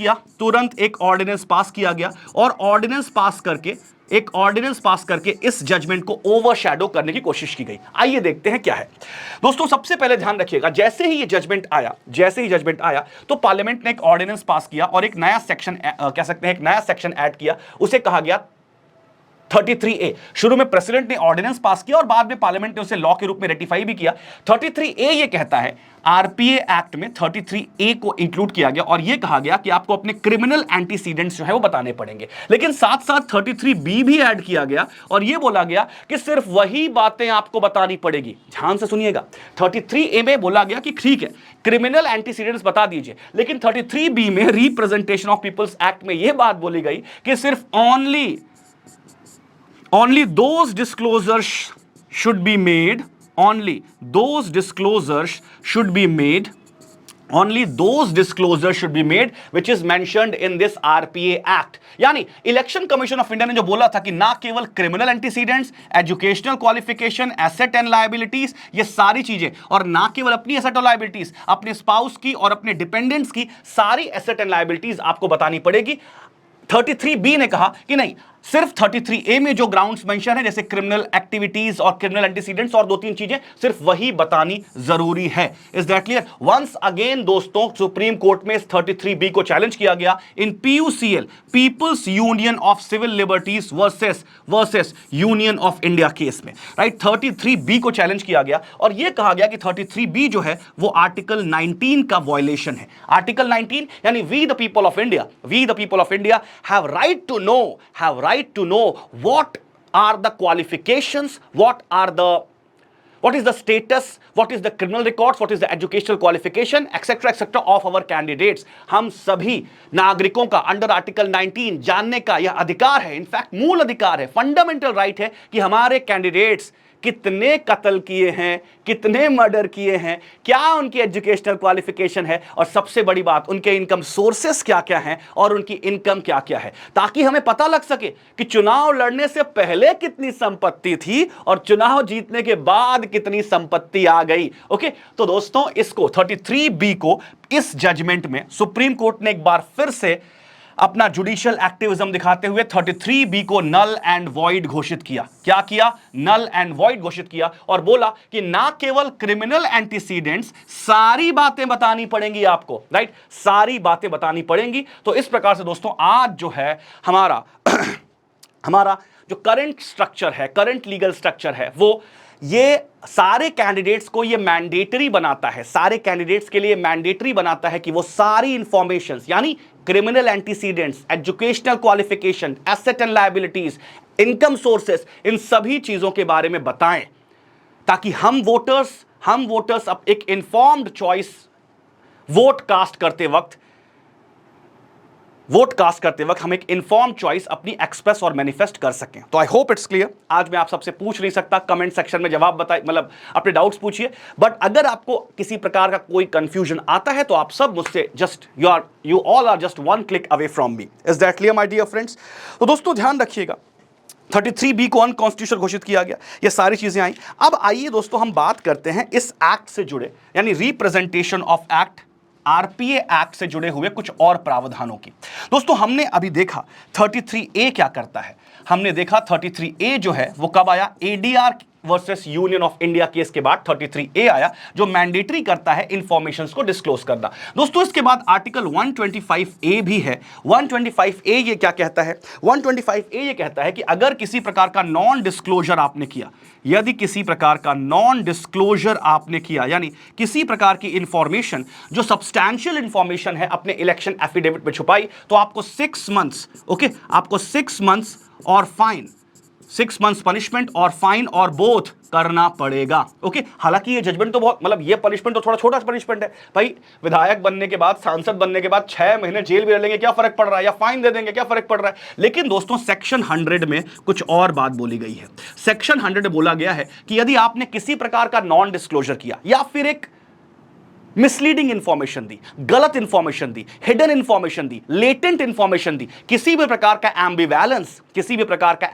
किया गया और ऑर्डिनेंस पास करके इस जजमेंट को ओवरशैडो करने की कोशिश की गई। आइए देखते हैं क्या है। दोस्तों सबसे पहले ध्यान रखिएगा, जैसे ही जजमेंट आया तो पार्लियामेंट ने एक ऑर्डिनेंस पास किया और एक नया सेक्शन ऐड किया। उसे कहा गया 33A। शुरू में प्रेसिडेंट ने ऑर्डिनेंस पास किया और बाद में पार्लियामेंट ने उसे लॉ के रूप में रेटिफाई भी किया। 33A ये कहता है, आरपीए एक्ट में 33A को इंक्लूड किया गया और ये कहा गया कि आपको अपने क्रिमिनल एंटीसीडेंट्स जो है वो बताने पड़ेंगे। लेकिन साथ साथ 33B भी ऐड किया गया और ये बोला गया कि सिर्फ वही बातें आपको बतानी पड़ेगी। ध्यान से सुनिएगा, 33A में बोला गया कि ठीक है, क्रिमिनल एंटीसीडेंट्स बता दीजिए, लेकिन 33B में रिप्रेजेंटेशन ऑफ पीपल्स एक्ट में यह बात बोली गई कि सिर्फ only those disclosures should be made which is mentioned in this RPA Act। यानी इलेक्शन कमीशन ऑफ इंडिया ने जो बोला था कि ना केवल criminal antecedents, educational qualification, asset and liabilities, ये सारी चीजें, और ना केवल अपनी एसेट और लायबिलिटीज, अपने स्पाउस की और अपने डिपेंडेंट्स की सारी एसेट एंड लायबिलिटीज आपको बतानी पड़ेगी। 33B ने कहा कि नहीं, सिर्फ 33A में जो ग्राउंड्स मेंशन है, जैसे क्रिमिनल एक्टिविटीज और क्रिमिनल एंटीसीडेंट्स और 2-3 चीजें, सिर्फ वही बतानी जरूरी है। Is that clear? Once again दोस्तों, सुप्रीम कोर्ट में इस 33B को चैलेंज किया गया in PUCL, people's union of civil liberties versus union of India case में, राइट। 33B को चैलेंज किया गया और यह कहा गया कि 33B जो है वो आर्टिकल 19 का वायलेशन है। आर्टिकल 19 यानी we the people of India have right to know what are the qualifications, what is the status, what is the criminal records, what is the educational qualification, etc of our candidates। हम सभी नागरिकों का under article 19 जानने का यह अधिकार है, in fact मूल अधिकार है, फंडामेंटल राइट है कि हमारे कैंडिडेट्स कितने कत्ल किए हैं, कितने मर्डर किए हैं, क्या उनकी एजुकेशनल क्वालिफिकेशन है, और सबसे बड़ी बात उनके इनकम सोर्सेस क्या क्या हैं और उनकी इनकम क्या क्या है, ताकि हमें पता लग सके कि चुनाव लड़ने से पहले कितनी संपत्ति थी और चुनाव जीतने के बाद कितनी संपत्ति आ गई। ओके, तो दोस्तों इसको 33B को इस जजमेंट में सुप्रीम कोर्ट ने एक बार फिर से अपना जुडिशियल एक्टिविज्म दिखाते हुए 33B को नल एंड वॉइड घोषित किया। क्या किया? नल एंड वॉइड घोषित किया और बोला कि ना केवल क्रिमिनल एंटीसीडेंट्स, सारी बातें बतानी पड़ेंगी आपको, राइट, सारी बातें बतानी पड़ेंगी। तो इस प्रकार से दोस्तों आज जो है हमारा हमारा जो करंट स्ट्रक्चर है, करंट लीगल स्ट्रक्चर है, वो ये सारे कैंडिडेट्स को ये मैंडेटरी बनाता है, सारे कैंडिडेट्स के लिए मैंडेटरी बनाता है कि वो सारी इंफॉर्मेशंस यानी criminal antecedents, educational qualification, asset and liabilities, income sources, इन सभी चीजों के बारे में बताएं, ताकि हम वोटर्स अब एक इन्फॉर्म्ड चॉइस वोट कास्ट करते वक्त हम एक इन्फॉर्म चॉइस अपनी एक्सप्रेस और मैनिफेस्ट कर सकें। तो आई होप इट्स क्लियर। आज मैं आप सबसे पूछ नहीं सकता, कमेंट सेक्शन में जवाब बताइए, मतलब अपने डाउट्स पूछिए, बट अगर आपको किसी प्रकार का कोई कंफ्यूजन आता है तो आप सब मुझसे just you all are just one click away from me. Is that clear my dear friends? तो दोस्तों ध्यान रखिएगा, 33B को अनकॉन्स्टिट्यूशनल घोषित किया गया, ये सारी चीजें आई। अब आइए दोस्तों हम बात करते हैं इस एक्ट से जुड़े यानी representation of act, RPA act से जुड़े हुए कुछ और प्रावधानों की। दोस्तों हमने अभी देखा 33A क्या करता है, हमने देखा 33A जो है वो कब आया, ADR versus union of India case के बाद 33A आया, जो मैंडेटरी करता है इंफॉर्मेशंस को डिस्क्लोज करना। दोस्तों इसके बाद आर्टिकल 125A भी है। 125A ये क्या कहता है? 125A ये कहता है कि अगर किसी प्रकार का नॉन डिस्क्लोजर आपने किया, यदि किसी प्रकार का नॉन डिस्क्लोजर आपने किया, यानी किसी प्रकार की इंफॉर्मेशन जो सब्सटैंशियल इंफॉर्मेशन है अपने इलेक्शन एफिडेविट में छुपाई, तो आपको 6 मंथ्स, ओके, आपको 6 मंथ्स और फाइन, 6 मंथ्स पनिशमेंट और फाइन और बोथ करना पड़ेगा। ओके, हालांकि ये जजमेंट तो बहुत, मतलब ये पनिशमेंट तो थोड़ा छोटा पनिशमेंट है भाई, विधायक बनने के बाद, सांसद बनने के बाद 6 महीने जेल भी रहेंगे, क्या फर्क पड़ रहा है, या फाइन दे देंगे, क्या फर्क पड़ रहा है। लेकिन दोस्तों सेक्शन 100 में कुछ और बात बोली गई है। सेक्शन 100 में बोला गया है कि यदि आपने किसी प्रकार का नॉन डिस्क्लोजर किया या फिर एक मिसलीडिंग इंफॉर्मेशन दी, गलत इंफॉर्मेशन दी, हिडन इंफॉर्मेशन दी, लेटेंट इंफॉर्मेशन दी, किसी भी प्रकार का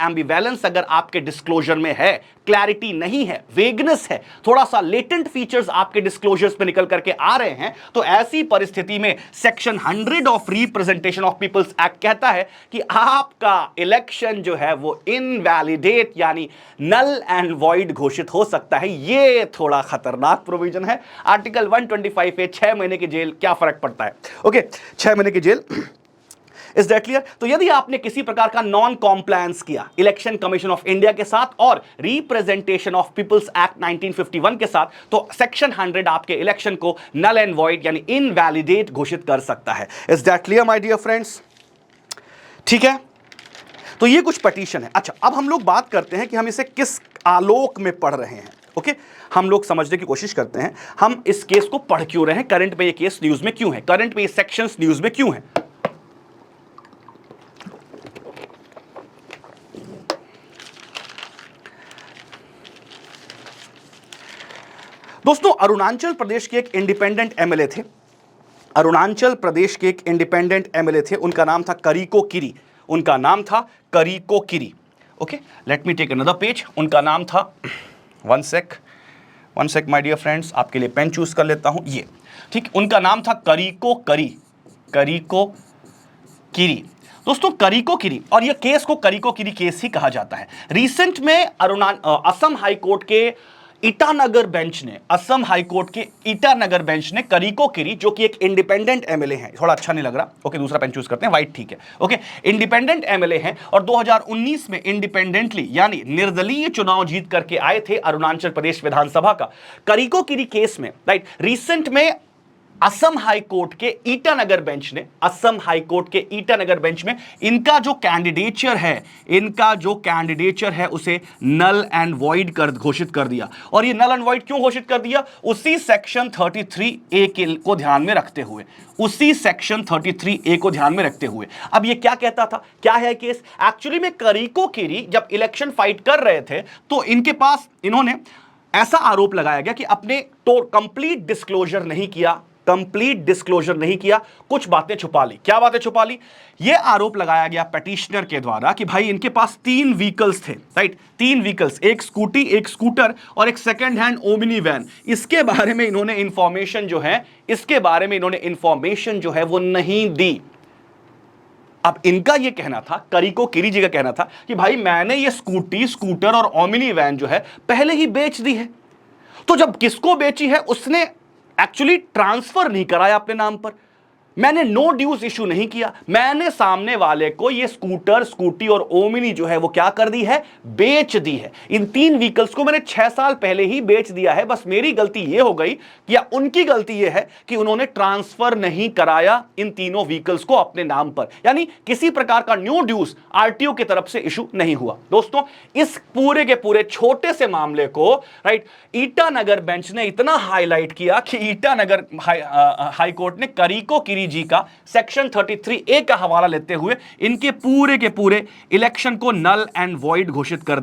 एम्बिवैलेंस अगर आपके डिस्क्लोजर में है, क्लैरिटी नहीं है, वेगनेस है, थोड़ा सा लेटेंट फीचर्स आपके डिस्क्लोजर्स पे निकल करके आ रहे हैं, तो ऐसी परिस्थिति में section 100 of representation of people's act कहता है कि आपका इलेक्शन जो है वो इनवैलिडेट यानी नल एंड वॉइड घोषित हो सकता है। ये थोड़ा खतरनाक प्रोविजन है। आर्टिकल 125A, 6 महीने की जेल, क्या फर्क पड़ता है? ओके, 6 महीने की जेल। Is that clear? तो यदि आपने किसी प्रकार का नॉन कॉम्प्लायंस किया इलेक्शन कमीशन ऑफ इंडिया के साथ और रिप्रेजेंटेशन ऑफ पीपल्स एक्ट 1951 के साथ, तो सेक्शन 100 आपके इलेक्शन को नल एंड वॉइड यानी इनवैलिडेट घोषित कर सकता है। Is that clear my dear friends? ठीक है, तो ये कुछ पिटीशन है। अच्छा, अब हम लोग बात करते हैं कि हम इसे किस आलोक में पढ़ रहे हैं। ओके, हम लोग समझने की कोशिश करते हैं हम इस केस को पढ़ क्यों रहे हैं, करंट में ये केस न्यूज में क्यों है, करंट में ये सेक्शंस न्यूज में क्यों है। दोस्तों अरुणाचल प्रदेश के एक इंडिपेंडेंट एमएलए थे, अरुणाचल प्रदेश के एक इंडिपेंडेंट एमएलए थे, उनका नाम था करिको किरी, उनका नाम था करिको किरी। Okay, let me take another page. उनका नाम था, one sec my dear friends, आपके लिए पेन चूज कर लेता हूं, ये ठीक, उनका नाम था करिको किरी। दोस्तों करिको किरी, और ये केस को करिको किरी केस ही कहा जाता है। रिसेंट में असम हाई कोर्ट के ईटानगर बेंच ने करिको किरी, जो कि एक इंडिपेंडेंट एमएलए हैं, थोड़ा अच्छा नहीं लग रहा, ओके दूसरा पेन चूज करते हैं, वाइट ठीक है, ओके, इंडिपेंडेंट एमएलए हैं और 2019 में इंडिपेंडेंटली यानी निर्दलीय चुनाव जीत करके आए थे अरुणाचल प्रदेश विधानसभा का। करिको किरी केस में, राइट, रिसेंट में असम हाई कोर्ट के ईटानगर बेंच ने, असम हाई कोर्ट के ईटानगर बेंच में इनका जो कैंडिडेचर है उसे नल एंड वॉइड कर घोषित कर दिया। और ये नल एंड वॉइड क्यों घोषित कर दिया? उसी सेक्शन 33A को ध्यान में रखते हुए, उसी सेक्शन 33A को ध्यान में रखते हुए। अब ये क्या कहता था, क्या है केस? एक्चुअली में करीको कीरी जब इलेक्शन फाइट कर रहे थे तो इनके पास, इन्होंने ऐसा आरोप लगाया गया कि अपने तो कंप्लीट डिस्क्लोजर नहीं किया, कुछ बातें छुपा ली। क्या बातें छुपा ली? यह आरोप लगाया गया पेटिशनर के द्वारा कि भाई इनके पास 3 व्हीकल्स थे, राइट, 3 व्हीकल्स, एक स्कूटी, एक स्कूटर और एक सेकंड हैंड ओमिनी वैन। इसके बारे में इन्होंने इंफॉर्मेशन जो है वो नहीं दी। अब इनका यह कहना था, करीको कीरी जी का कहना था कि भाई मैंने ये स्कूटी, स्कूटर और ओमिनी वैन जो है पहले ही बेच दी है। तो जब किसको बेची है उसने एक्चुअली ट्रांसफर नहीं कराया अपने नाम पर, मैंने नो ड्यूज इशू नहीं किया, मैंने सामने वाले को ये स्कूटर, स्कूटी और ओमिनी जो है वो क्या कर दी है? बेच दी है। इन 3 व्हीकल्स को मैंने 6 साल पहले ही बेच दिया है। बस मेरी गलती ये हो गई या उनकी गलती ये है कि उन्होंने ट्रांसफर नहीं कराया इन तीनों व्हीकल्स को अपने नाम पर, यानी किसी प्रकार का न्यू ड्यूज आरटीओ की तरफ से इशू नहीं हुआ। दोस्तों, इस पूरे के पूरे छोटे से मामले को, राइट, ईटानगर बेंच ने इतना हाईलाइट किया कि ईटानगर हाई कोर्ट ने करीको कीरी जी का सेक्शन 33A का हवाला लेते हुए इनके पूरे के पूरे इलेक्शन को नल एंड वॉइड घोषित कर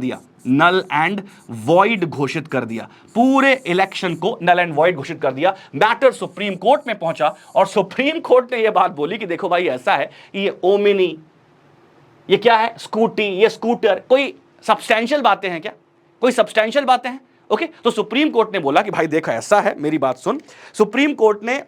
दिया। पूरे इलेक्शन को नल एंड वॉइड घोषित कर दिया। मैटर सुप्रीम कोर्ट में पहुंचा और सुप्रीम कोर्ट ने यह बात बोली कि देखो भाई ऐसा है, ये ओमिनी, ये क्या है, स्कूटी, ये स्कूटर, कोई सब्सटैंशियल बातें हैं क्या? कोई सब्सटैंशियल बातें हैं? ओके, तो सुप्रीम कोर्ट ने बोला कि भाई देखो ऐसा है, मेरी बात सुन। सुप्रीम कोर्ट ने,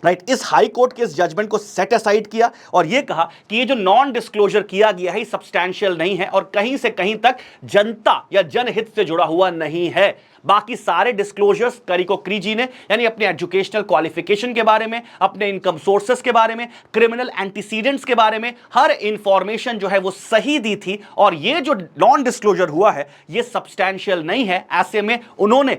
राइट, इस हाई कोर्ट के इस जजमेंट को सेट असाइड किया और यह कहा कि ये जो नॉन डिस्क्लोजर किया गया है सब्सटैंशियल नहीं है और कहीं से कहीं तक जनता या जनहित से जुड़ा हुआ नहीं है। बाकी सारे डिस्क्लोजर्स करीको कीरी जी ने, यानी अपने एजुकेशनल क्वालिफिकेशन के बारे में, अपने इनकम सोर्सेस के बारे में, क्रिमिनल एंटीसीडेंट्स के बारे में, हर इंफॉर्मेशन जो है वो सही दी थी और ये जो नॉन डिस्क्लोजर हुआ है ये सब्सटैंशियल नहीं है। ऐसे में उन्होंने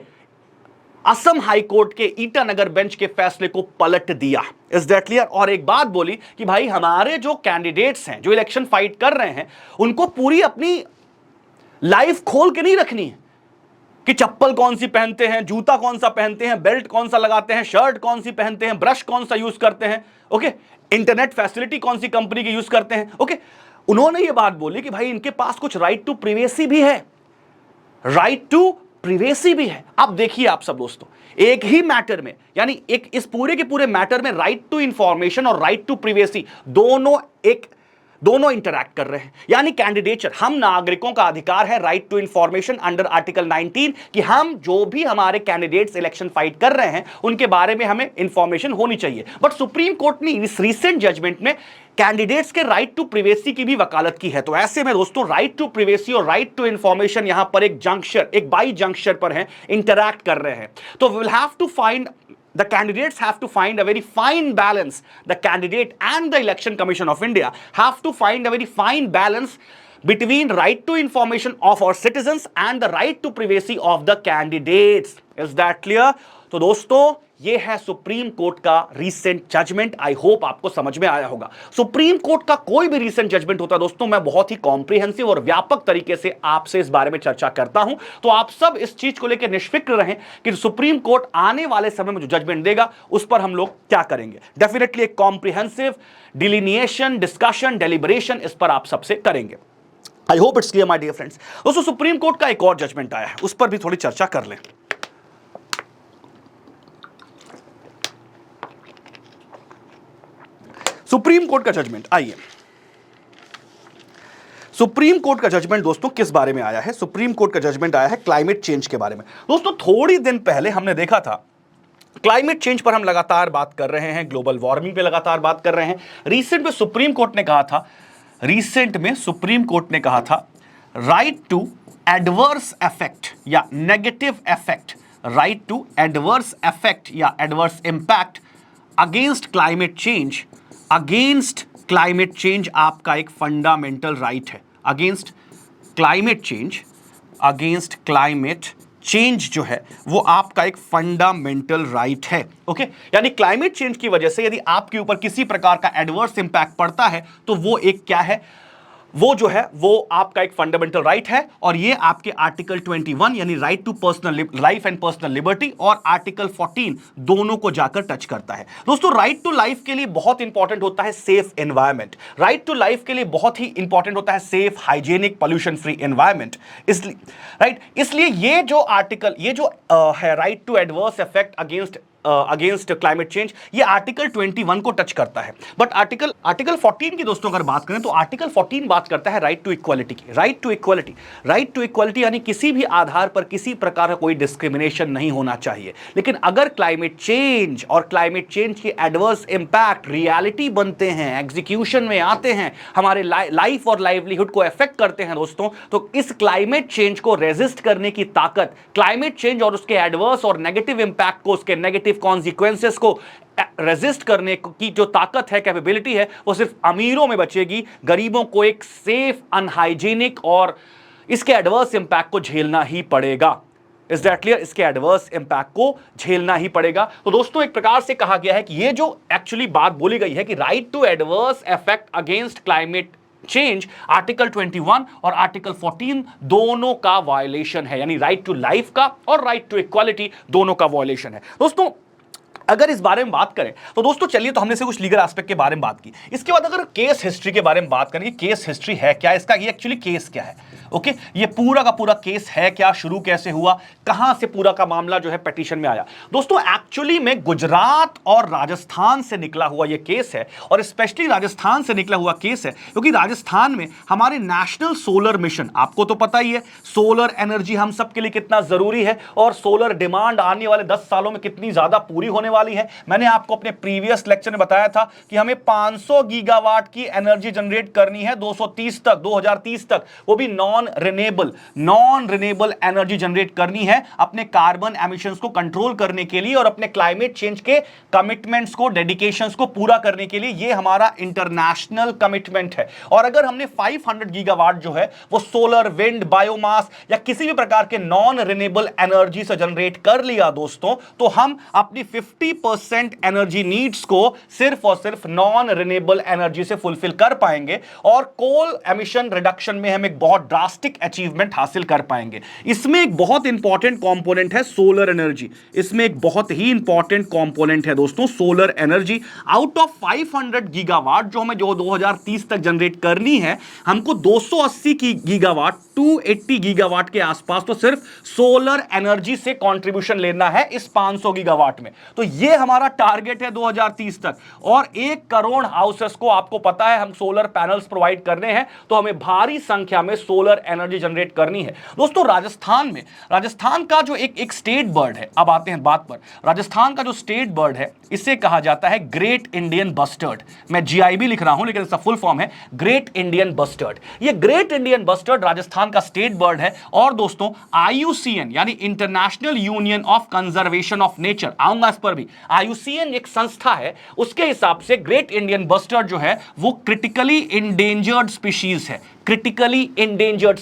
असम हाई कोर्ट के ईटानगर बेंच के फैसले को पलट दिया। Is that clear? और एक बात बोली कि भाई हमारे जो कैंडिडेट्स हैं, जो इलेक्शन फाइट कर रहे हैं, उनको पूरी अपनी लाइफ खोल के नहीं रखनी है कि चप्पल कौन सी पहनते हैं, जूता कौन सा पहनते हैं, बेल्ट कौन सा लगाते हैं, शर्ट कौन सी पहनते हैं, ब्रश कौन सा यूज करते हैं, ओके, इंटरनेट फैसिलिटी कौन सी कंपनी की यूज करते हैं, ओके। उन्होंने ये बात बोली कि भाई इनके पास कुछ राइट टू प्रिवेसी भी है, अब देखिए आप सब दोस्तों, एक ही मैटर में, यानी एक इस पूरे के पूरे मैटर में राइट टू इंफॉर्मेशन और राइट टू प्रिवेसी दोनों इंटरैक्ट कर रहे हैं। यानी कैंडिडेचर, हम नागरिकों का अधिकार है right to information under article 19 कि हम जो भी हमारे कैंडिडेट्स इलेक्शन फाइट कर रहे हैं उनके बारे में हमें इंफॉर्मेशन होनी चाहिए। बट सुप्रीम कोर्ट ने इस रीसेंट जजमेंट में कैंडिडेट्स के राइट टू प्रिवेसी की भी वकालत की है। तो ऐसे में दोस्तों राइट टू प्रिवेसी और राइट टू इंफॉर्मेशन यहां पर एक बाई जंक्शन पर है, इंटरैक्ट कर रहे हैं। तो we will have to find, the candidates have to find a very fine balance. The candidate and the Election Commission of India have to find a very fine balance between right to information of our citizens and the right to privacy of the candidates. Is that clear? तो दोस्तों ये है supreme court का recent judgement. I hope आपको समझ में आया होगा। सुप्रीम कोर्ट का कोई भी रीसेंट जजमेंट होता है दोस्तों, मैं बहुत ही कॉम्प्रिहेंसिव और व्यापक तरीके से आपसे इस बारे में चर्चा करता हूं। तो आप सब इस चीज को लेकर निष्फिक्र रहें कि सुप्रीम कोर्ट आने वाले समय में जो जजमेंट देगा उस पर हम लोग क्या करेंगे। डेफिनेटली एक कॉम्प्रिहेंसिव डिलिनिएशन, डिस्कशन, डेलिबरेशन इस पर आप सबसे करेंगे। I hope it's clear my dear friends. दोस्तों सुप्रीम कोर्ट का एक और जजमेंट आया है, उस पर भी थोड़ी चर्चा कर लें। सुप्रीम कोर्ट का जजमेंट, आइए सुप्रीम कोर्ट का जजमेंट दोस्तों किस बारे में आया है। सुप्रीम कोर्ट का जजमेंट आया है क्लाइमेट चेंज के बारे में। दोस्तों थोड़ी दिन पहले हमने देखा था क्लाइमेट चेंज पर हम लगातार बात कर रहे हैं, ग्लोबल वार्मिंग पे लगातार बात कर रहे हैं। रिसेंट में सुप्रीम कोर्ट ने कहा था राइट टू एडवर्स इफेक्ट या negative effect, right to adverse effect या adverse impact against climate change, against climate change आपका एक फंडामेंटल राइट है। अगेंस्ट क्लाइमेट चेंज जो है वो आपका एक फंडामेंटल राइट है। ओके, यानी क्लाइमेट चेंज की वजह से यदि आपके ऊपर किसी प्रकार का एडवर्स इंपैक्ट पड़ता है तो वो एक क्या है, वो जो है वो आपका एक फंडामेंटल राइट है। और ये आपके आर्टिकल 21 यानी right to personal life and personal liberty और आर्टिकल 14 दोनों को जाकर टच करता है। दोस्तों, राइट टू लाइफ के लिए बहुत इंपॉर्टेंट होता है safe environment, right to life के लिए बहुत ही इंपॉर्टेंट होता है safe, hygienic, pollution free environment. इसलिए ये जो आर्टिकल, ये जो है right to adverse effect against climate change, ये आर्टिकल 21 को टच करता है। बट आर्टिकल 14 की दोस्तों अगर बात करें तो आर्टिकल 14 बात करता है राइट टू इक्वालिटी की। राइट टू इक्वालिटी यानी किसी भी आधार पर किसी प्रकार का कोई डिस्क्रिमिनेशन नहीं होना चाहिए। लेकिन अगर क्लाइमेट चेंज और क्लाइमेट चेंज के एडवर्स इंपैक्ट रियलिटी बनते हैं, एग्जीक्यूशन में आते हैं, हमारे लाइफ और लाइवलीहुड को अफेक्ट करते हैं दोस्तों, तो इस क्लाइमेट चेंज को रेजिस्ट करने की ताकत, क्लाइमेट चेंज और उसके एडवर्स और नेगेटिव इंपैक्ट को, उसके नेगेटिव कॉन्सिक्वेंसेस को रेजिस्ट करने की जो ताकत है, कैपेबिलिटी है, वो सिर्फ अमीरों में बचेगी। गरीबों को एक सेफ, अनहाइजीनिक और इसके एडवर्स इंपैक्ट को झेलना ही पड़ेगा। Is that clear? इसके एडवर्स इंपैक्ट को झेलना ही पड़ेगा। तो दोस्तों, एक प्रकार से कहा गया है कि ये जो एक्चुअली बात बोली गई है कि right to adverse effect against climate change, article 21 और आर्टिकल 14 दोनों का वायलेशन है, यानी राइट टू लाइफ का और राइट टू इक्वालिटी दोनों का वायलेशन है। दोस्तों, अगर इस बारे में बात करें तो दोस्तों चलिए, तो हमने से कुछ लीगल एस्पेक्ट के बारे में बात की। इसके बाद अगर केस हिस्ट्री के बारे में बात करें, केस हिस्ट्री है क्या इसका, ये एक्चुअली केस क्या है। ओके, ये पूरा का पूरा केस है क्या, शुरू कैसे हुआ, कहां से पूरा का मामला जो है पिटीशन में आया। दोस्तों, एक्चुअली में गुजरात और राजस्थान से निकला हुआ ये केस है, और स्पेशली राजस्थान से निकला हुआ केस है क्योंकि राजस्थान में हमारे नेशनल सोलर मिशन, आपको तो पता ही है सोलर एनर्जी हम सबके लिए कितना जरूरी है, और सोलर डिमांड आने वाले 10 सालों में कितनी ज्यादा पूरी होने वाली है। मैंने आपको अपने प्रीवियस लेक्चर में बताया था कि हमें 500 गीगावाट की एनर्जी जनरेट करनी है 2030 तक, वो भी नॉन रिन्यूएबल एनर्जी जनरेट करनी है अपने कार्बन एमिशंस को कंट्रोल करने के लिए और अपने क्लाइमेट चेंज के कमिटमेंट्स को, डेडिकेशंस को पूरा करने के लिए। ये हमारा इंटरनेशनल कमिटमेंट है। और अगर हमने 500 गीगावाट जो है वो सोलर, विंड, बायोमास या किसी भी प्रकार के नॉन रिन्यूएबल एनर्जी से जनरेट कर लिया दोस्तों, तो हम अपनी 50% एनर्जी नीड्स को सिर्फ और सिर्फ नॉन रिन्यूएबल एनर्जी से फुलफिल कर पाएंगे, और कोल एमिशन रिडक्शन में हम एक बहुत ड्रास्टिक अचीवमेंट हासिल कर पाएंगे। इसमें एक बहुत इंपॉर्टेंट कंपोनेंट है सोलर एनर्जी। इसमें एक बहुत ही इंपॉर्टेंट कंपोनेंट है दोस्तों solar energy. Out of 500 gigawatt जो हमें 2030 तक जनरेट करनी है, हमको 280 की गीगावाट, 280 गीगावाट के आसपास तो सिर्फ सोलर एनर्जी से कंट्रीब्यूशन लेना है इस 500 गीगावाट में। तो ये हमारा टारगेट है 2030 तक। और 1 करोड़ हाउसेस को, आपको पता है, हम सोलर पैनल्स प्रोवाइड करने हैं, तो हमें भारी संख्या में सोलर एनर्जी जनरेट करनी है। दोस्तों, राजस्थान का जो एक स्टेट बर्ड है, अब आते हैं बात पर। राजस्थान का जो स्टेट बर्ड है, इसे कहा जाता है ग्रेट इंडियन बस्टर्ड। मैं जीआईबी लिख रहा हूं लेकिन इसका फुल फॉर्म है ग्रेट इंडियन बस्टर्ड। ये ग्रेट इंडियन बस्टर्ड राजस्थान का स्टेट बर्ड है। और दोस्तों, IUCN यानी international union of conservation of nature, आऊंगा इस पर भी। IUCN एक संस्था है, उसके हिसाब से ग्रेट इंडियन बस्टर्ड जो है वो क्रिटिकली इंडेंजर्ड स्पीशीज है। क्रिटिकली इंडेंजर्ड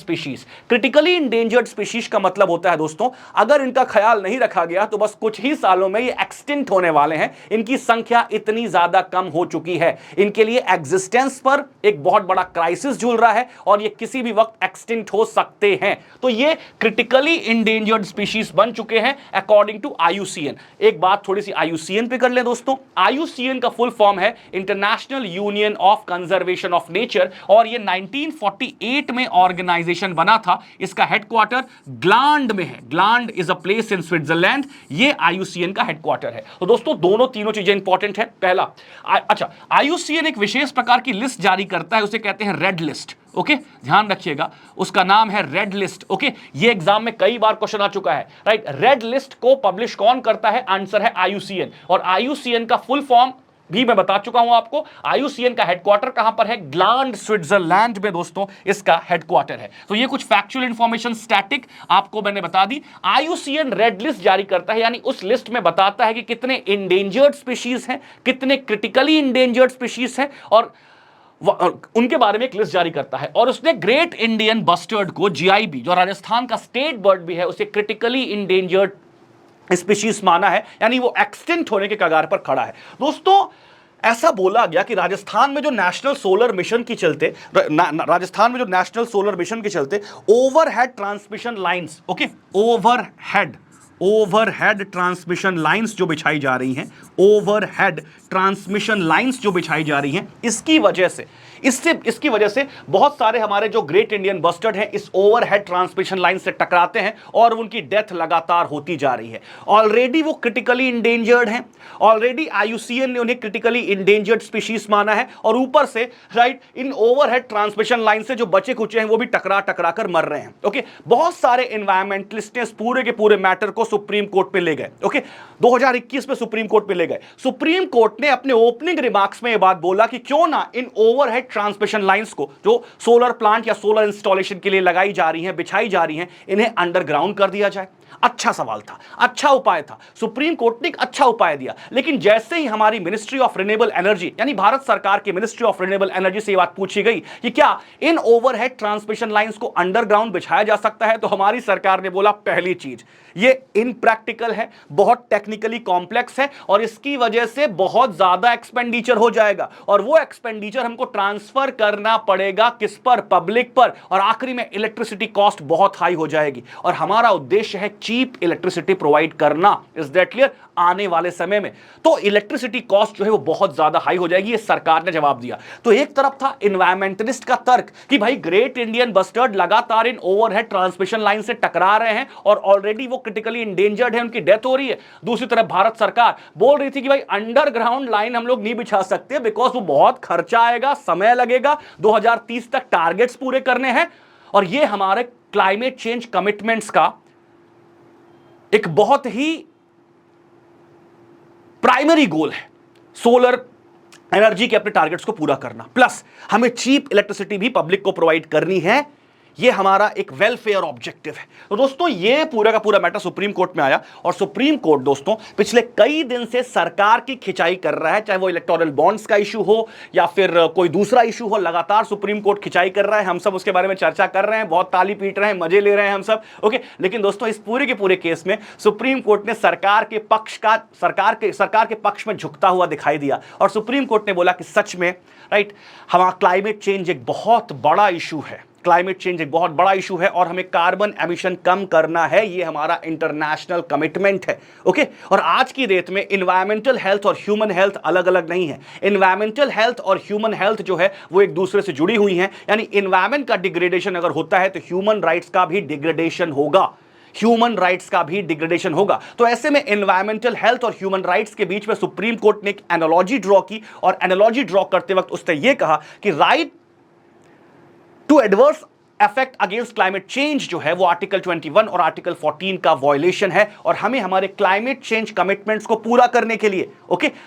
स्पीशीज का मतलब होता है दोस्तों, अगर इनका ख्याल नहीं रखा गया तो बस कुछ ही सालों में ये एक्सटिंक्ट होने वाले हैं। इनकी संख्या इतनी ज्यादा कम हो चुकी है, इनके लिए एग्जिस्टेंस पर एक बहुत बड़ा क्राइसिस झूल रहा है और ये किसी भी वक्त एक्सटिंक्ट हो सकते हैं। तो ये क्रिटिकली इंडेंजर्ड स्पीशीज बन चुके हैं अकॉर्डिंग टू IUCN। एक बात थोड़ी सी IUCN पे कर लें दोस्तों। IUCN का फुल फॉर्म है international union of conservation of nature, और ये 1948 में ऑर्गेनाइजेशन बना था। इसका हेडक्वार्टर ग्लांड में है। Gland is a place in Switzerland. ये IUCN का हेडक्वार्टर है। तो दोस्तों, तीनों चीजें इंपॉर्टेंट है। पहला, अच्छा, IUCN एक विशेष प्रकार की लिस्ट जारी करता है, उसे कहते हैं रेड लिस्ट। ओके, ध्यान रखिएगा, उसका नाम है रेड लिस्ट। ओके, ये एग्जाम में कई बार क्वेश्चन आ चुका है, राइट। रेड लिस्ट को पब्लिश कौन करता है? आंसर है IUCN। और IUCN का फुल फॉर्म भी मैं बता चुका हूं आपको। IUCN का हेडक्वार्टर कहां पर है? ग्लांड, स्विट्जरलैंड में दोस्तों इसका हेडक्वार्टर है। तो ये कुछ फैक्चुअल इंफॉर्मेशन स्टैटिक आपको मैंने बता दी। IUCN रेड लिस्ट जारी करता है, यानी उस लिस्ट में बताता है कि कितने इंडेंजर्ड स्पीशीज हैं, कितने क्रिटिकली इंडेंजर्ड स्पीशीज हैं, और उनके बारे में एक लिस्ट जारी करता है और उसने ग्रेट इंडियन बस्टर्ड को जीआईबी, जो राजस्थान का स्टेट बर्ड भी है, उसे क्रिटिकली इंडेंजर्ड स्पीशीज माना है, यानी वो एक्सटिंक्ट होने के कगार पर खड़ा है। दोस्तों ऐसा बोला गया कि राजस्थान में जो नेशनल सोलर मिशन के चलते overhead transmission lines, okay, overhead transmission lines जो बिछाई जा रही हैं, ओवरहेड ट्रांसमिशन लाइंस जो बिछाई जा रही हैं, इसकी वजह से बहुत सारे हमारे जो ग्रेट इंडियन बस्टर्ड हैं इस ओवरहेड ट्रांसमिशन लाइन से टकराते हैं और उनकी डेथ लगातार होती जा रही है। ऑलरेडी वो क्रिटिकली इंडेंजर्ड हैं, ऑलरेडी आईयूसीएन ने उन्हें क्रिटिकली इंडेंजर्ड स्पीशीज माना है और ऊपर से राइट इन ओवरहेड ट्रांसमिशन लाइन से जो बचे कुचे हैं वो भी टकरा कर मर रहे हैं। ओके, बहुत सारे एनवायरमेंटलिस्ट ने पूरे के पूरे मैटर को सुप्रीम कोर्ट पे ले गए। ओके, 2021 में सुप्रीम कोर्ट पे ले गए। सुप्रीम कोर्ट ने अपने ओपनिंग रिमार्क्स में यह बात बोला कि क्यों ना इन ओवरहेड ट्रांसमिशन लाइंस को जो सोलर प्लांट या सोलर इंस्टॉलेशन के लिए लगाई जा रही हैं, बिछाई जा रही हैं, इन्हें अंडरग्राउंड कर दिया जाए। अच्छा सवाल था, अच्छा उपाय था, सुप्रीम कोर्ट ने एक अच्छा उपाय दिया। लेकिन जैसे ही हमारी मिनिस्ट्री ऑफ रिन्यूएबल एनर्जी यानी भारत सरकार की मिनिस्ट्री ऑफ रिन्यूएबल एनर्जी से यह बात पूछी गई कि क्या इन ओवरहेड ट्रांसमिशन लाइंस को अंडरग्राउंड बिछाया जा सकता है, तो हमारी सरकार ने बोला पहली चीज ये इनप्रैक्टिकल है, बहुत टेक्निकली कॉम्प्लेक्स है और इसकी वजह से बहुत ज्यादा एक्सपेंडिचर हो जाएगा और वो एक्सपेंडिचर हमको ट्रांसफर करना पड़ेगा किस पर, पब्लिक पर, और आखिरी में इलेक्ट्रिसिटी कॉस्ट बहुत हाई हो जाएगी और हमारा उद्देश्य है चीप इलेक्ट्रिसिटी प्रोवाइड करना। Is that clear? आने वाले समय में तो इलेक्ट्रिसिटी कॉस्ट जो है वो बहुत ज्यादा हाई हो जाएगी, ये सरकार ने जवाब दिया। तो एक तरफ था एनवायरमेंटलिस्ट का तर्क कि भाई ग्रेट इंडियन बस्टर्ड लगातार इन ओवरहेड ट्रांसमिशन लाइन से टकरा रहे हैं और ऑलरेडी वो क्रिटिकली इंडेंजर्ड है, उनकी डेथ हो रही है। दूसरी तरफ भारत सरकार बोल रही थी कि भाई अंडरग्राउंड लाइन हम लोग नहीं बिछा सकते बिकॉज वो बहुत खर्चा आएगा, समय लगेगा, 2030 तक टारगेट्स पूरे करने हैं और ये हमारे क्लाइमेट चेंज कमिटमेंट्स का एक बहुत ही प्राइमरी गोल है, सोलर एनर्जी के अपने टारगेट्स को पूरा करना, प्लस हमें चीप इलेक्ट्रिसिटी भी पब्लिक को प्रोवाइड करनी है। ये हमारा एक वेलफेयर ऑब्जेक्टिव है। तो दोस्तों ये पूरा का पूरा मैटर सुप्रीम कोर्ट में आया और सुप्रीम कोर्ट दोस्तों पिछले कई दिन से सरकार की खिंचाई कर रहा है, चाहे वो इलेक्टोरल बॉन्ड्स का इशू हो या फिर कोई दूसरा इशू हो, लगातार सुप्रीम कोर्ट खिंचाई कर रहा है। हम सब उसके बारे में चर्चा कर रहे हैं, बहुत ताली पीट रहे हैं, मजे ले रहे हैं हम सब। ओके, लेकिन दोस्तों इस पूरे के पूरे केस में सुप्रीम कोर्ट ने सरकार के पक्ष में झुकता हुआ दिखाई दिया और सुप्रीम कोर्ट ने बोला कि सच में राइट हमारा क्लाइमेट चेंज एक बहुत बड़ा इशू है, क्लाइमेट चेंज एक बहुत बड़ा इशू है और हमें कार्बन एमिशन कम करना है, ये हमारा इंटरनेशनल कमिटमेंट है। ओके, और आज की डेट में एनवायरमेंटल हेल्थ और ह्यूमन हेल्थ अलग अलग नहीं है। एनवायरमेंटल हेल्थ और ह्यूमन हेल्थ जो है वो एक दूसरे से जुड़ी हुई हैं, यानी एनवायरमेंट का डिग्रेडेशन अगर होता है तो ह्यूमन राइट्स का भी डिग्रेडेशन होगा, ह्यूमन राइट्स का भी डिग्रेडेशन होगा। तो ऐसे में एनवायरमेंटल हेल्थ और ह्यूमन राइट्स के बीच में सुप्रीम कोर्ट ने एक एनालॉजी ड्रॉ की और एनालॉजी ड्रॉ करते वक्त उसने यह कहा कि right to adverse effect against climate change जो है वो आर्टिकल 21 और आर्टिकल 14 का वायलेशन है और हमें हमारे क्लाइमेट चेंज कमिटमेंट्स को पूरा करने के लिए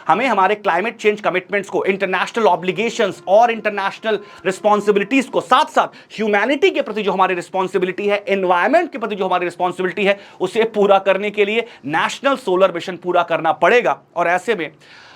हमें हमारे क्लाइमेट चेंज कमिटमेंट्स को, इंटरनेशनल ऑब्लिगेशंस और इंटरनेशनल रिस्पॉन्सिबिलिटीज को, साथ साथ ह्यूमैनिटी के प्रति जो हमारी रिस्पॉन्सिबिलिटी है, एनवायरमेंट के प्रति जो हमारी रिस्पॉन्सिबिलिटी है, उसे पूरा करने के लिए नेशनल सोलर मिशन पूरा करना पड़ेगा। और ऐसे में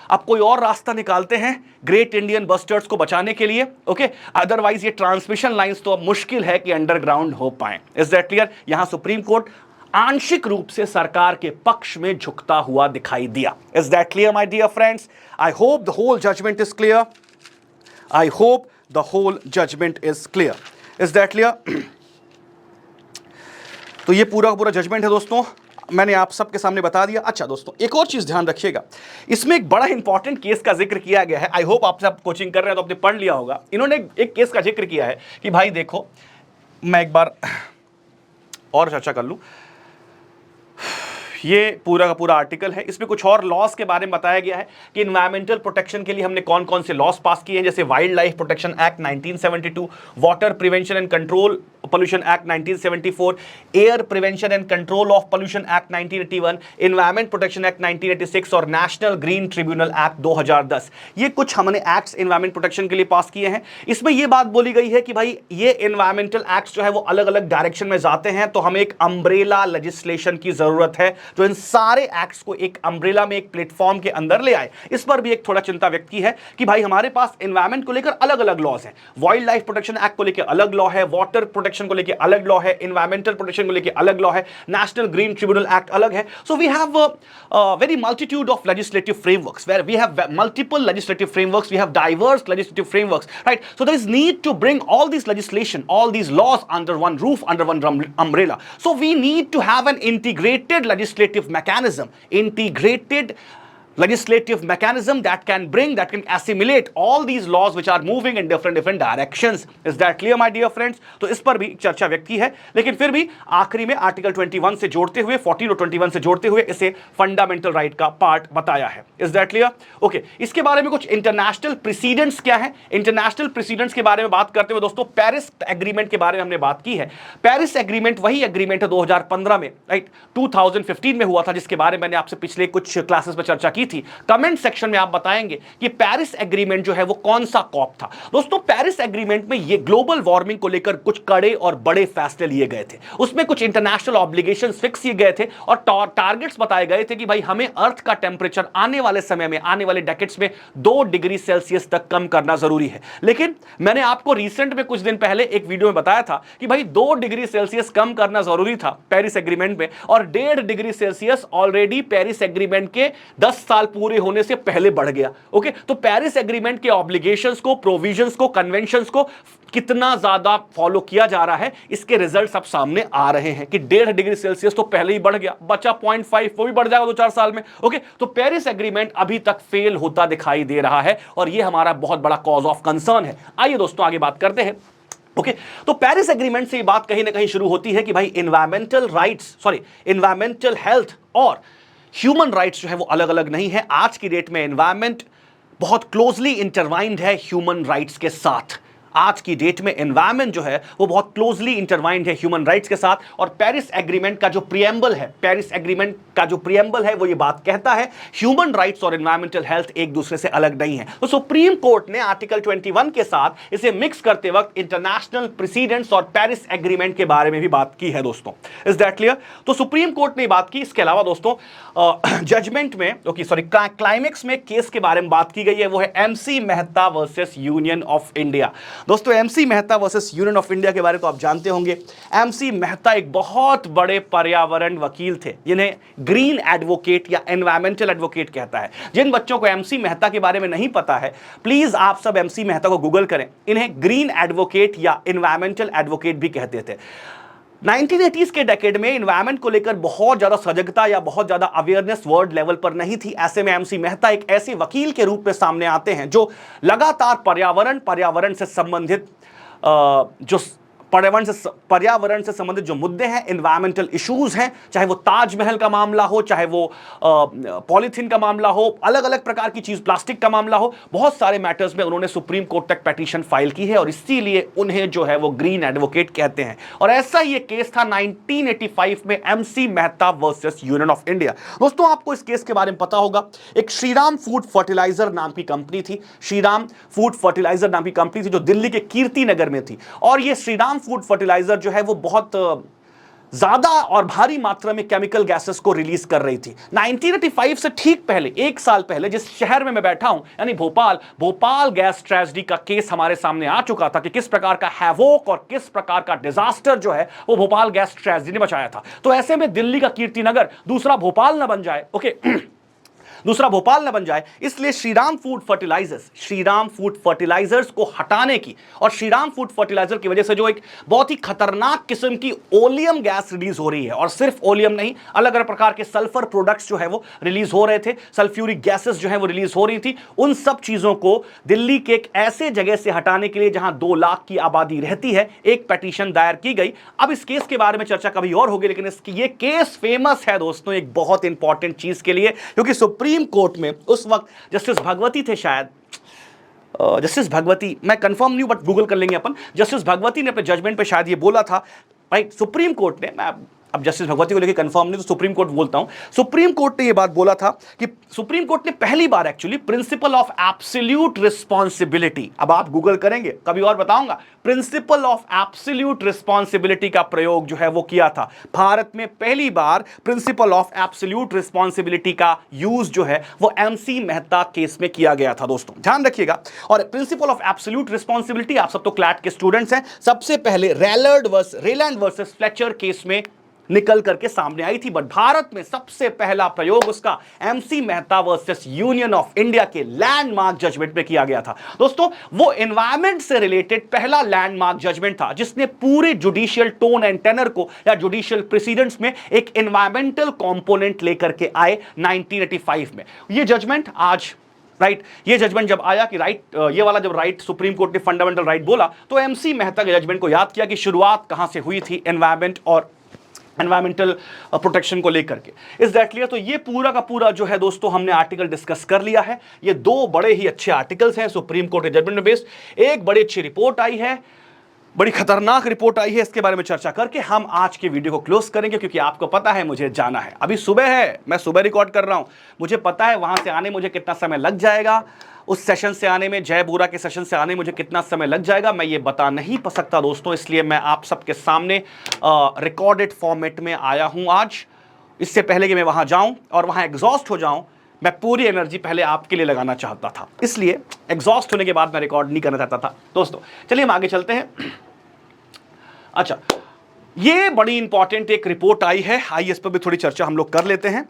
अब कोई और रास्ता निकालते हैं ग्रेट इंडियन बस्टर्ड्स को बचाने के लिए। ओके, अदरवाइज ये ट्रांसमिशन लाइंस तो अब मुश्किल है कि अंडरग्राउंड हो पाए। Is that clear? यहां सुप्रीम कोर्ट आंशिक रूप से सरकार के पक्ष में झुकता हुआ दिखाई दिया। Is that clear my dear friends? I hope the whole judgement is clear. I hope the whole judgement is clear. Is that clear? तो ये पूरा पूरा जजमेंट है दोस्तों, मैंने आप सबके सामने बता दिया। अच्छा दोस्तों, एक और चीज ध्यान रखिएगा, इसमें एक बड़ा इंपॉर्टेंट केस का जिक्र किया गया है। आई होप आप सब कोचिंग कर रहे हैं तो आपने पढ़ लिया होगा। इन्होंने एक केस का जिक्र किया है कि भाई देखो, मैं एक बार और चर्चा कर लूं। ये पूरा का पूरा आर्टिकल है, इसमें कुछ और लॉस के बारे में बताया गया है कि एनवायरमेंटल प्रोटेक्शन के लिए हमने कौन कौन से लॉस पास किए हैं, जैसे wild life protection act 1972, water prevention and control pollution act 1974, air prevention and control of pollution act 1981, environment protection act 1986 और नेशनल ग्रीन ट्रिब्यूनल एक्ट 2010। ये कुछ हमने एक्ट्स एनवायरमेंट प्रोटेक्शन के लिए पास किए हैं। इसमें यह बात बोली गई है कि भाई ये एनवायरमेंटल एक्ट्स जो है वो अलग अलग डायरेक्शन में जाते हैं, तो हमें एक अम्ब्रेला लेजिस्लेशन की जरूरत है जो इन सारे एक्ट्स को एक अम्ब्रेला में, एक प्लेटफॉर्म के अंदर ले आए। इस पर भी एक थोड़ा चिंता व्यक्त की है कि भाई हमारे पास एनवायरमेंट को लेकर अलग अलग लॉज हैं, वाइल्ड लाइफ प्रोटेक्शन एक्ट को लेकर अलग लॉ है, वाटर प्रोटेक्शन को लेकर अलग लॉ है, एनवायरमेंटल प्रोटेक्शन को लेकर अलग लॉ है, नेशनल ग्रीन ट्रिब्यूनल एक्ट अलग है। So we have very multitude of legislative frameworks, where we have multiple legislative frameworks, we have diverse legislative frameworks, right? So there is need to bring all these legislation, all these laws under one roof, under one umbrella. So we need to have an integrated legislative mechanism that can assimilate all these laws which are moving in different directions. Is that clear, my dear friends? तो इस पर भी चर्चा व्यक्त की है, लेकिन फिर भी आखिरी में आर्टिकल 21 से जोड़ते हुए, 14 और 21 से जोड़ते हुए इसे फंडामेंटल राइट का पार्ट बताया है। Is that clear? ओके, इसके बारे में कुछ इंटरनेशनल प्रेसिडेंट्स क्या है, इंटरनेशनल प्रेसिडेंट्स के बारे में बात करते हुए दोस्तों पेरिस एग्रीमेंट के बारे में हमने बात की है। पेरिस एग्रीमेंट वही एग्रीमेंट है 2015 में, राइट, 2015 में हुआ था, जिसके बारे में मैंने आपसे पिछले कुछ क्लासेस में चर्चा की थी। कमेंट सेक्शन में आप बताएंगे कि पेरिस एग्रीमेंट जो है वो कौन सा कॉप था। दोस्तों पेरिस एग्रीमेंट में ये ग्लोबल वार्मिंग को लेकर कुछ कड़े और बड़े फैसले लिए गए थे, उसमें कुछ इंटरनेशनल ऑब्लिगेशंस फिक्स किए गए थे और टारगेट्स बताए गए थे कि भाई हमें अर्थ का टेंपरेचर आने वाले समय में, आने वाले डेकेड्स में 2 डिग्री सेल्सियस तक कम करना जरूरी है। लेकिन मैंने आपको रिसेंट में कुछ दिन पहले एक वीडियो में बताया था कि भाई 2 डिग्री सेल्सियस कम करना जरूरी था पेरिस एग्रीमेंट में, और 1.5 degree Celsius already Paris agreement के 10 साल पूरे होने से पहले बढ़ गया। ओके, तो पेरिस एग्रीमेंट के ऑब्लिगेशंस को, प्रोविजंस को, कन्वेंशंस को कितना ज्यादा फॉलो किया जा रहा है, इसके रिजल्ट्स अब सामने आ रहे हैं कि 1.5 डिग्री सेल्सियस तो पहले ही बढ़ गया, बचा 0.5, वो भी बढ़ जाएगा 2-4 साल में। ओके, तो पेरिस एग्रीमेंट अभी तक फेल होता दिखाई दे रहा है और यह हमारा बहुत बड़ा कॉज ऑफ कंसर्न है। आइए दोस्तों आगे बात करते हैं। ओके, तो पेरिस एग्रीमेंट से ये बात कहीं ना कहीं शुरू होती है कि भाई एनवायरमेंटल हेल्थ और ह्यूमन राइट्स जो है वो अलग अलग नहीं है। आज की डेट में एनवायरमेंट बहुत क्लोजली इंटरवाइंड है ह्यूमन राइट्स के साथ। आज की डेट में एनवायरमेंट जो है वो बहुत क्लोजली इंटरवाइंड है ह्यूमन राइट्स के साथ, और पेरिस एग्रीमेंट का जो प्रियम्बल है, वो ये बात कहता है ह्यूमन राइट्स और एनवायरमेंटल हेल्थ एक दूसरे से अलग नहीं है। तो सुप्रीम कोर्ट ने आर्टिकल 21 के साथ इसे मिक्स करते वक्त इंटरनेशनल प्रेसिडेंट्स और पेरिस एग्रीमेंट के बारे में भी बात की है दोस्तों। Is that clear? तो सुप्रीम कोर्ट ने बात की। इसके अलावा दोस्तों जजमेंट में, क्लाइमेक्स में केस के बारे में बात की गई है, वो है MC Mehta versus union of India. दोस्तों MC Mehta versus union of India के बारे में तो आप जानते होंगे। MC मेहता एक बहुत बड़े पर्यावरण वकील थे, जिन्हें ग्रीन एडवोकेट या एनवायरमेंटल एडवोकेट कहता है। जिन बच्चों को MC मेहता के बारे में नहीं पता है, प्लीज आप सब MC मेहता को गूगल करें। इन्हें ग्रीन एडवोकेट या एनवायरमेंटल एडवोकेट भी कहते थे। 1980s के डेकेड में एनवायरमेंट को लेकर बहुत ज्यादा सजगता या बहुत ज्यादा अवेयरनेस वर्ल्ड लेवल पर नहीं थी। ऐसे में MC मेहता एक ऐसे वकील के रूप में सामने आते हैं जो लगातार पर्यावरण से संबंधित पर्यावरण से संबंधित जो मुद्दे हैं, एनवायरमेंटल इश्यूज हैं, चाहे वो ताजमहल का मामला हो, चाहे वो पॉलीथीन का मामला हो, अलग अलग प्रकार की चीज, प्लास्टिक का मामला हो, बहुत सारे मैटर्स में उन्होंने सुप्रीम कोर्ट तक पिटीशन फाइल की है और इसीलिए उन्हें जो है वो ग्रीन एडवोकेट कहते हैं। और ऐसा ही एक केस था 1985 में MC Mehta versus union of India. दोस्तों आपको इस केस के बारे में पता होगा, एक श्रीराम फूड फर्टिलाइजर नाम की कंपनी थी, श्रीराम फूड फर्टिलाइजर नाम की कंपनी थी जो दिल्ली के कीर्ति नगर में थी। और ये श्रीराम फूड फर्टिलाइजर जो है वो बहुत ज्यादा और भारी मात्रा में केमिकल गैसेस को रिलीज कर रही थी। 1985 से ठीक पहले, 1 साल पहले, जिस शहर में मैं बैठा हूं यानी भोपाल गैस ट्रेजेडी का केस हमारे सामने आ चुका था कि किस प्रकार का हैवोक और किस प्रकार का डिजास्टर जो है वो भोपाल गैस ट्रेजेडी ने मचाया था। तो ऐसे में दिल्ली का कीर्तिनगर दूसरा भोपाल न बन जाए, दूसरा भोपाल न बन जाए, इसलिए श्रीराम फूड फर्टिलाइजर्स को हटाने की, और श्रीराम फूड फर्टिलाइजर की वजह से जो एक बहुत ही खतरनाक किस्म की ओलियम गैस रिलीज हो रही है, और सिर्फ ओलियम नहीं, अलग अलग प्रकार के सल्फर प्रोडक्ट्स जो है वो रिलीज हो रहे थे, सल्फ्यूरिक गैसेस जो है वो रिलीज हो रही थी। उन सब चीजों को दिल्ली के एक ऐसे जगह से हटाने के लिए जहां 2 लाख की आबादी रहती है, एक पिटीशन दायर की गई। अब इस केस के बारे में चर्चा कभी और होगी, लेकिन ये केस फेमस है दोस्तों एक बहुत इंपॉर्टेंट चीज के लिए, क्योंकि सुप्रीम कोर्ट में उस वक्त जस्टिस भगवती थे, शायद जस्टिस भगवती, मैं कंफर्म नहीं हूं बट गूगल कर लेंगे अपन। जस्टिस भगवती ने अपने जजमेंट पे शायद ये बोला था, राइट, सुप्रीम कोर्ट ने, मैं अब जस्टिस भगवती को लेकर कंफर्म नहीं, तो सुप्रीम कोर्ट बोलता हूं, सुप्रीम कोर्ट ने यह बात बोला था कि सुप्रीम कोर्ट ने पहली बार actually principle of absolute responsibility, अब आप गूगल करेंगे, कभी और बताऊंगा, प्रिंसिपल ऑफ एब्सोल्यूट रिस्पॉन्सिबिलिटी का प्रयोग जो है वो किया था। भारत में पहली बार प्रिंसिपल ऑफ एब्सोल्यूट रिस्पॉन्सिबिलिटी का यूज जो है वो MC मेहता केस में किया गया था। दोस्तों ध्यान रखिएगा, और प्रिंसिपल ऑफ एब्सोल्यूट रिस्पॉन्सिबिलिटी, आप सब तो क्लैट के स्टूडेंट्स हैं, सबसे पहले रेलैंड वर्सेस फ्लेचर केस में निकल करके सामने आई थी, बट भारत में सबसे पहला प्रयोग उसका MC Mehta versus union of India के लैंडमार्क जजमेंट में किया गया था। दोस्तों वो एनवायरमेंट से रिलेटेड पहला लैंडमार्क जजमेंट था जिसने पूरे जुडिशियल टोन एंड टेनर को या जुडिशियल प्रेसिडेंट्स में एक एनवायरमेंटल कंपोनेंट लेकर के आए 1985 में। ये जजमेंट आज ये जजमेंट जब आया कि ये वाला जब सुप्रीम कोर्ट ने फंडामेंटल राइट बोला, तो MC मेहता के जजमेंट को याद किया कि शुरुआत कहां से हुई थी एनवायरमेंट और एनवायरमेंटल प्रोटेक्शन को लेकर के। Is that clear? तो ये पूरा का पूरा जो है दोस्तों हमने आर्टिकल डिस्कस कर लिया है। ये दो बड़े ही अच्छे आर्टिकल्स हैं सुप्रीम कोर्ट के जजमेंट में बेस्ड। एक बड़ी अच्छी रिपोर्ट आई है, बड़ी खतरनाक रिपोर्ट आई है, इसके बारे में चर्चा करके हम आज की वीडियो को क्लोज करेंगे, क्योंकि आपको पता है मुझे जाना है। अभी सुबह है, मैं सुबह रिकॉर्ड कर रहा हूं, मुझे पता है वहां से आने मुझे कितना समय लग जाएगा, उस सेशन से आने में, जय बोरा के सेशन से आने में मुझे कितना समय लग जाएगा मैं ये बता नहीं सकता दोस्तों। इसलिए मैं आप सबके सामने रिकॉर्डेड फॉर्मेट में आया हूं आज। इससे पहले कि मैं वहां जाऊं और वहां एग्जॉस्ट हो जाऊं, मैं पूरी एनर्जी पहले आपके लिए लगाना चाहता था, इसलिए एग्जॉस्ट होने के बाद मैं रिकॉर्ड नहीं करना चाहता था। दोस्तों चलिए हम आगे चलते हैं। अच्छा, ये बड़ी इंपॉर्टेंट एक रिपोर्ट आई है, आइए इस पर भी थोड़ी चर्चा हम लोग कर लेते हैं।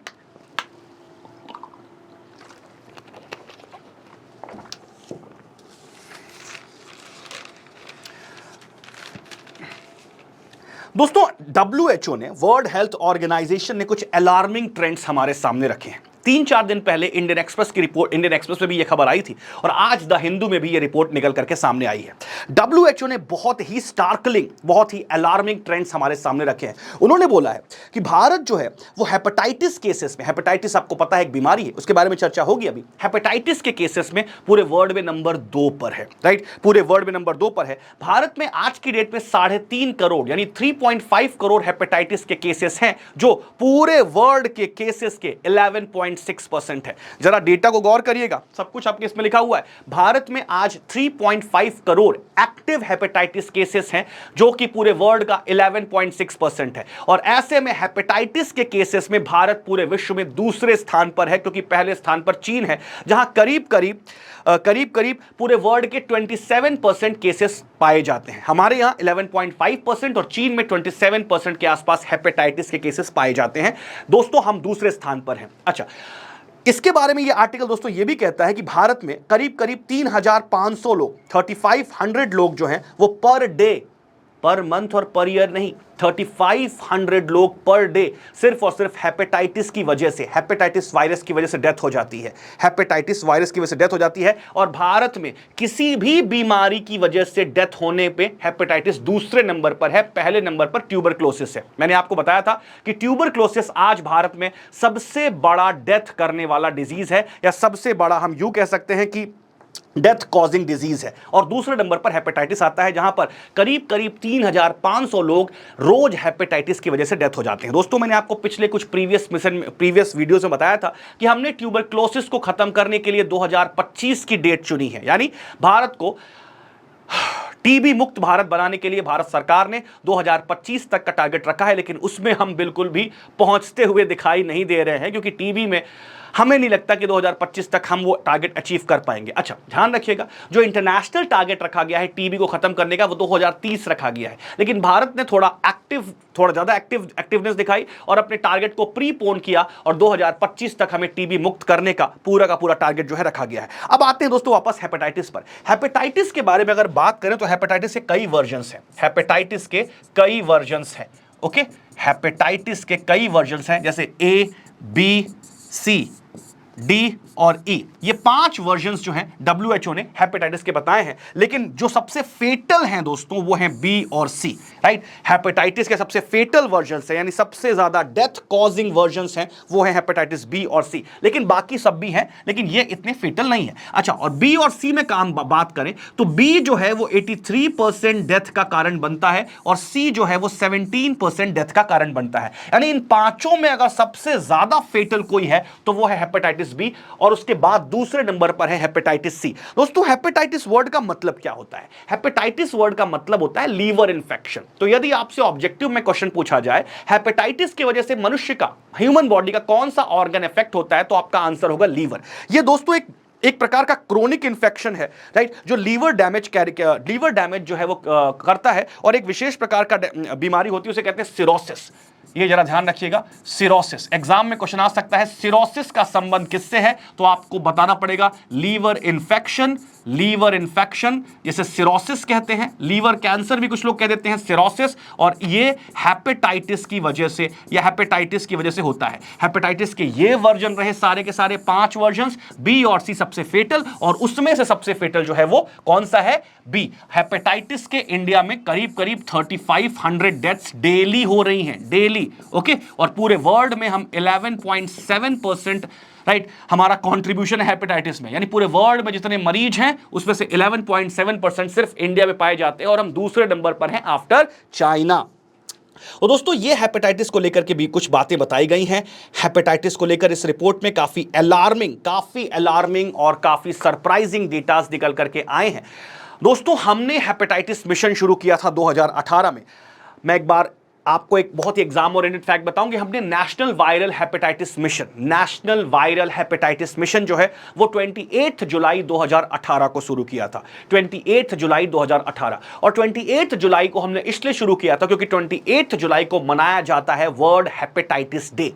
दोस्तों WHO ने, वर्ल्ड हेल्थ ऑर्गेनाइजेशन ने कुछ अलार्मिंग ट्रेंड्स हमारे सामने रखे हैं। 3-4 दिन पहले इंडियन एक्सप्रेस की रिपोर्ट, इंडियन एक्सप्रेस में भी यह खबर आई थी और आज द हिंदू में भी यह रिपोर्ट निकल करके सामने आई है। WHO ने बहुत ही स्टार्कलिंग, बहुत ही अलार्मिंग ट्रेंड्स हमारे सामने रखे हैं। उन्होंने बोला है कि भारत जो है वो हेपेटाइटिस केसेस में, हेपेटाइटिस आपको पता है एक बीमारी है, उसके बारे में चर्चा होगी अभी, हेपेटाइटिस के केसेस में पूरे वर्ल्ड में नंबर 2 पर है। राइट, पूरे वर्ल्ड में नंबर 2 पर है। भारत में आज की डेट में 3.5 करोड़ यानी 3.5 करोड़ हेपेटाइटिस के केसेस हैं, जो पूरे वर्ल्ड के केसेस के 11.6% है। जरा डेटा को गौर करिएगा, सब कुछ आपके इसमें लिखा हुआ है। भारत में आज 3.5 करोड़ एक्टिव हेपेटाइटिस केसेस हैं, जो कि पूरे वर्ल्ड का 11.6% है। और ऐसे में हेपेटाइटिस के केसेस में भारत पूरे विश्व में दूसरे स्थान पर है, क्योंकि पहले स्थान पर चीन है, जहां करीब करीब पूरे वर्ल्ड के 27% केसेस पाए जाते हैं। हमारे यहां 11.5% और चीन में 27% के आसपास हेपेटाइटिस के केसेस पाए जाते हैं। दोस्तों हम दूसरे स्थान पर हैं। अच्छा, इसके बारे में ये आर्टिकल दोस्तों ये भी कहता है कि भारत में करीब 3,500 लोग, 3,500 लोग जो हैं वो पर डे, पर मंथ और पर ईयर नहीं, 3,500 लोग पर डे सिर्फ और सिर्फ हेपेटाइटिस की वजह से, हेपेटाइटिस वायरस की वजह से डेथ हो जाती है। हेपेटाइटिस वायरस की वजह से डेथ हो जाती है। और भारत में किसी भी बीमारी की वजह से डेथ होने पे हेपेटाइटिस दूसरे नंबर पर है, पहले नंबर पर ट्यूबरक्लोसिस है। मैंने आपको बताया था कि ट्यूबरक्लोसिस आज भारत में सबसे बड़ा डेथ करने वाला डिजीज है, या सबसे बड़ा हम यूं कह सकते हैं कि डेथ कॉजिंग डिजीज है। और दूसरे नंबर पर हेपेटाइटिस आता है, जहां पर करीब 3,500 लोग रोज हेपेटाइटिस की वजह से डेथ हो जाते हैं। दोस्तों मैंने आपको पिछले कुछ प्रीवियस वीडियोस में बताया था कि हमने ट्यूबरक्लोसिस को खत्म करने के लिए 2025 की डेट चुनी है, यानी भारत को टीबी मुक्त भारत बनाने के लिए भारत सरकार ने 2025 तक का टारगेट रखा है, लेकिन उसमें हम बिल्कुल भी पहुंचते हुए दिखाई नहीं दे रहे हैं, क्योंकि टीबी में हमें नहीं लगता कि 2025 तक हम वो टारगेट अचीव कर पाएंगे। अच्छा, ध्यान रखिएगा, जो इंटरनेशनल टारगेट रखा गया है टीबी को खत्म करने का, वो 2030 रखा गया है, लेकिन भारत ने थोड़ा ज्यादा एक्टिवनेस दिखाई और अपने टारगेट को प्रीपोन किया, और 2025 तक हमें टीबी मुक्त करने का पूरा टारगेट जो है रखा गया है। अब आते हैं दोस्तों वापस हेपेटाइटिस पर। हेपेटाइटिस के बारे में अगर बात करें तो हेपेटाइटिस के कई वर्जन्स हैं, हेपेटाइटिस के कई वर्जन्स हैं। ओके, हेपेटाइटिस के कई वर्जन्स हैं, जैसे A, B, C, D और E, ये 5 वर्जन्स जो हैं WHO ने हेपेटाइटिस के बताए हैं, लेकिन जो सबसे फेटल हैं दोस्तों वो हैं बी और सी, राइट। हेपेटाइटिस के सबसे फेटल वर्जन्स हैं, यानी सबसे ज्यादा डेथ कॉजिंग वर्जन्स हैं, वो है हेपेटाइटिस बी और सी, लेकिन बाकी सब भी हैं, लेकिन ये इतने फेटल नहीं है। अच्छा, और बी और सी में काम बात करें तो बी जो है वो 83% डेथ का कारण बनता है और सी जो है वो 17% डेथ का कारण बनता है। यानी इन पांचों में अगर सबसे ज्यादा फेटल कोई है तो वो है हेपेटाइटिस बी, और उसके बाद दूसरे नंबर पर है हेपेटाइटिस सी। दोस्तों, हेपेटाइटिस वर्ड का मतलब क्या होता है? हेपेटाइटिस वर्ड का मतलब होता है लीवर इंफेक्शन। तो यदि आपसे ऑब्जेक्टिव में क्वेश्चन पूछा जाए हेपेटाइटिस की वजह से मनुष्य का, ह्यूमन बॉडी का कौन सा ऑर्गन इफेक्ट होता है, तो आपका आंसर होगा लीवर। ये दोस्तों एक प्रकार का क्रोनिक इंफेक्शन है, राइट, जो लीवर डैमेज जो है वो करता है, और एक विशेष प्रकार का बीमारी होती है, उसे कहते हैं सिरोसिस। ये जरा ध्यान रखिएगा, सिरोसिस। एग्जाम में क्वेश्चन आ सकता है सिरोसिस का संबंध किससे है, तो आपको बताना पड़ेगा लीवर इन्फेक्शन। लीवर इन्फेक्शन जिसे सिरोसिस कहते हैं, लीवर कैंसर भी कुछ लोग कह देते हैं सिरोसिस, और ये हेपेटाइटिस की वजह से या हेपेटाइटिस की वजह से होता है। हेपेटाइटिस के ये वर्जन रहे सारे के सारे 5 वर्जन्स, बी और सी सबसे फेटल, और उसमें से सबसे फेटल जो है वो कौन सा है? बी। हेपेटाइटिस के इंडिया में करीब करीब 3500 डेथ्स डेली हो रही हैं, डेली, ओके। और पूरे वर्ल्ड में हम 11.7%, राइट, हमारा कंट्रीब्यूशन है हेपेटाइटिस में, यानी पूरे वर्ल्ड में जितने मरीज हैं उसमें से 11.7% सिर्फ इंडिया में पाए जाते हैं, और हम दूसरे नंबर पर हैं आफ्टर चाइना। और दोस्तों, ये हेपेटाइटिस को लेकर के भी कुछ बातें बताई गई हैं। हेपेटाइटिस को लेकर इस रिपोर्ट में काफी अलार्मिंग और काफी सरप्राइजिंग डेटास निकल करके आए हैं। दोस्तों, हमने हेपेटाइटिस मिशन शुरू किया था 2018 में। मैं एक बार आपको एक बहुत ही एग्जाम ओरिएंटेड फैक्ट बताऊंगी। हमने नेशनल वायरल हेपेटाइटिस मिशन जो है वो 28 जुलाई 2018 को शुरू किया था। 28 जुलाई 2018, और 28 जुलाई को हमने इसलिए शुरू किया था क्योंकि 28 जुलाई को मनाया जाता है वर्ल्ड हेपेटाइटिस डे।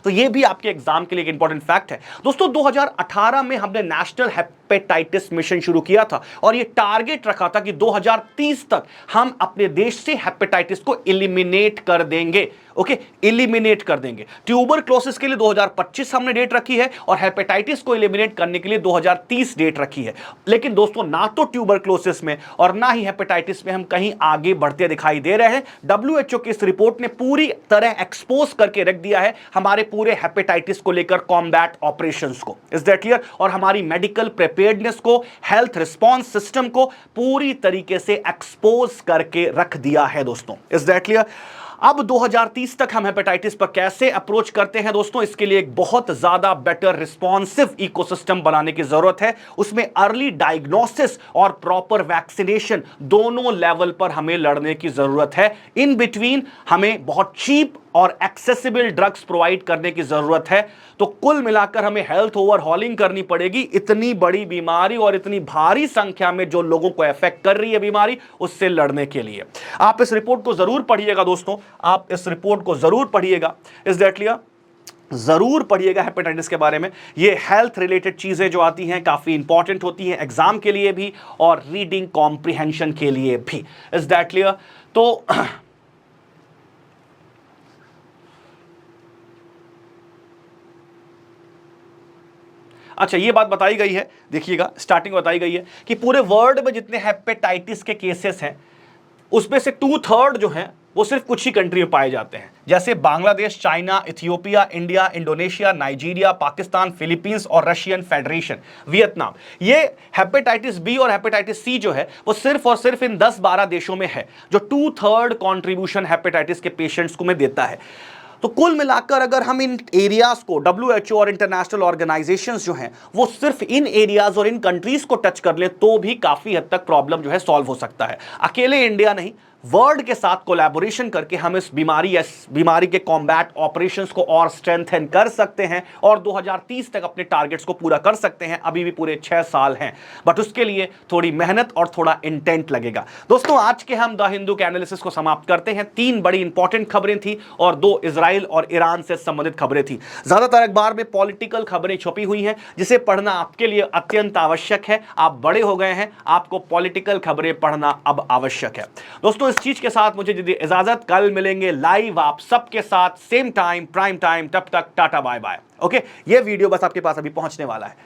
तो ये भी आपके एग्जाम के लिए एक इंपॉर्टेंट फैक्ट है। दोस्तों, 2018 में हमने नेशनल हेपेटाइटिस मिशन शुरू किया था, और ये टारगेट रखा था कि 2030 तक हम अपने देश से हेपेटाइटिस को एलिमिनेट कर देंगे, ओके, एलिमिनेट कर देंगे। ट्यूबरक्लोसिस के लिए 2025 हमने डेट रखी है, और हेपेटाइटिस को एलिमिनेट करने के लिए 2030 डेट रखी है। लेकिन दोस्तों, ना तो ट्यूबरक्लोसिस में और ना ही हेपेटाइटिस में हम कहीं आगे बढ़ते दिखाई दे रहे हैं। WHO की इस रिपोर्ट ने पूरी तरह एक्सपोज करके रख दिया है हमारे पूरे हेपेटाइटिस को लेकर कॉम्बैट ऑपरेशंस को। Is that clear? और हमारी मेडिकल प्रिपेयर्डनेस को, हेल्थ रिस्पॉन्स सिस्टम को पूरी तरीके से एक्सपोज करके रख दिया है दोस्तों। Is that clear? अब 2030 तक हम हेपेटाइटिस पर कैसे अप्रोच करते हैं दोस्तों, इसके लिए एक बहुत ज्यादा बेटर रिस्पॉन्सिव इकोसिस्टम बनाने की जरूरत है। उसमें अर्ली डायग्नोसिस और प्रॉपर वैक्सीनेशन दोनों लेवल पर हमें लड़ने की जरूरत है। इन बिटवीन हमें बहुत चीप और एक्सेसिबल ड्रग्स प्रोवाइड करने की जरूरत है। तो कुल मिलाकर हमें हेल्थ ओवरहॉलिंग करनी पड़ेगी। इतनी बड़ी बीमारी और इतनी भारी संख्या में जो लोगों को अफेक्ट कर रही है बीमारी, उससे लड़ने के लिए आप इस रिपोर्ट को जरूर पढ़िएगा दोस्तों, आप इस रिपोर्ट को जरूर पढ़िएगा। Is that clear? जरूर पढ़िएगा हेपेटाइटिस के बारे में। ये हेल्थ रिलेटेड चीजें जो आती हैं काफी इंपॉर्टेंट होती हैं एग्जाम के लिए भी और रीडिंग कॉम्प्रिहेंशन के लिए भी। Is that clear? तो अच्छा, ये बात बताई गई है, देखिएगा, स्टार्टिंग बताई गई है कि पूरे वर्ल्ड में जितने हेपेटाइटिस के केसेस हैं उसमें से 2/3 जो हैं वो सिर्फ कुछ ही कंट्री में पाए जाते हैं, जैसे Bangladesh, China, Ethiopia, India, Indonesia, Nigeria, Pakistan, Philippines और रशियन फेडरेशन, वियतनाम। ये हेपेटाइटिस बी और हेपेटाइटिस सी जो है वो सिर्फ और सिर्फ इन 10-12 देशों में है जो 2/3 कॉन्ट्रीब्यूशन हेपेटाइटिस के पेशेंट्स को में देता है। तो कुल मिलाकर अगर हम इन एरियाज को, WHO और इंटरनेशनल ऑर्गेनाइजेशंस जो हैं वो सिर्फ इन एरियाज और इन कंट्रीज को टच कर ले तो भी काफी हद तक प्रॉब्लम जो है सॉल्व हो सकता है। अकेले इंडिया नहीं, वर्ल्ड के साथ कोलैबोरेशन करके हम इस बीमारी के कॉम्बैट ऑपरेशंस को और स्ट्रेंथन कर सकते हैं और 2030 तक अपने टारगेट्स को पूरा कर सकते हैं। अभी भी पूरे 6 साल हैं, बट उसके लिए थोड़ी मेहनत और थोड़ा इंटेंट लगेगा। दोस्तों, आज के हम द हिंदू के एनालिसिस को समाप्त करते हैं। 3 बड़ी इंपॉर्टेंट खबरें थी और 2 इजराइल और ईरान से संबंधित खबरें थी। ज्यादातर अखबार में पॉलिटिकल खबरें छुपी हुई हैं जिसे पढ़ना आपके लिए अत्यंत आवश्यक है। आप बड़े हो गए हैं, आपको पॉलिटिकल खबरें पढ़ना अब आवश्यक है। दोस्तों, इस चीज के साथ मुझे दीजिए इजाजत, कल मिलेंगे लाइव आप सबके साथ सेम टाइम प्राइम टाइम, तब तक टाटा बाय बाय। ओके, ये वीडियो बस आपके पास अभी पहुंचने वाला है।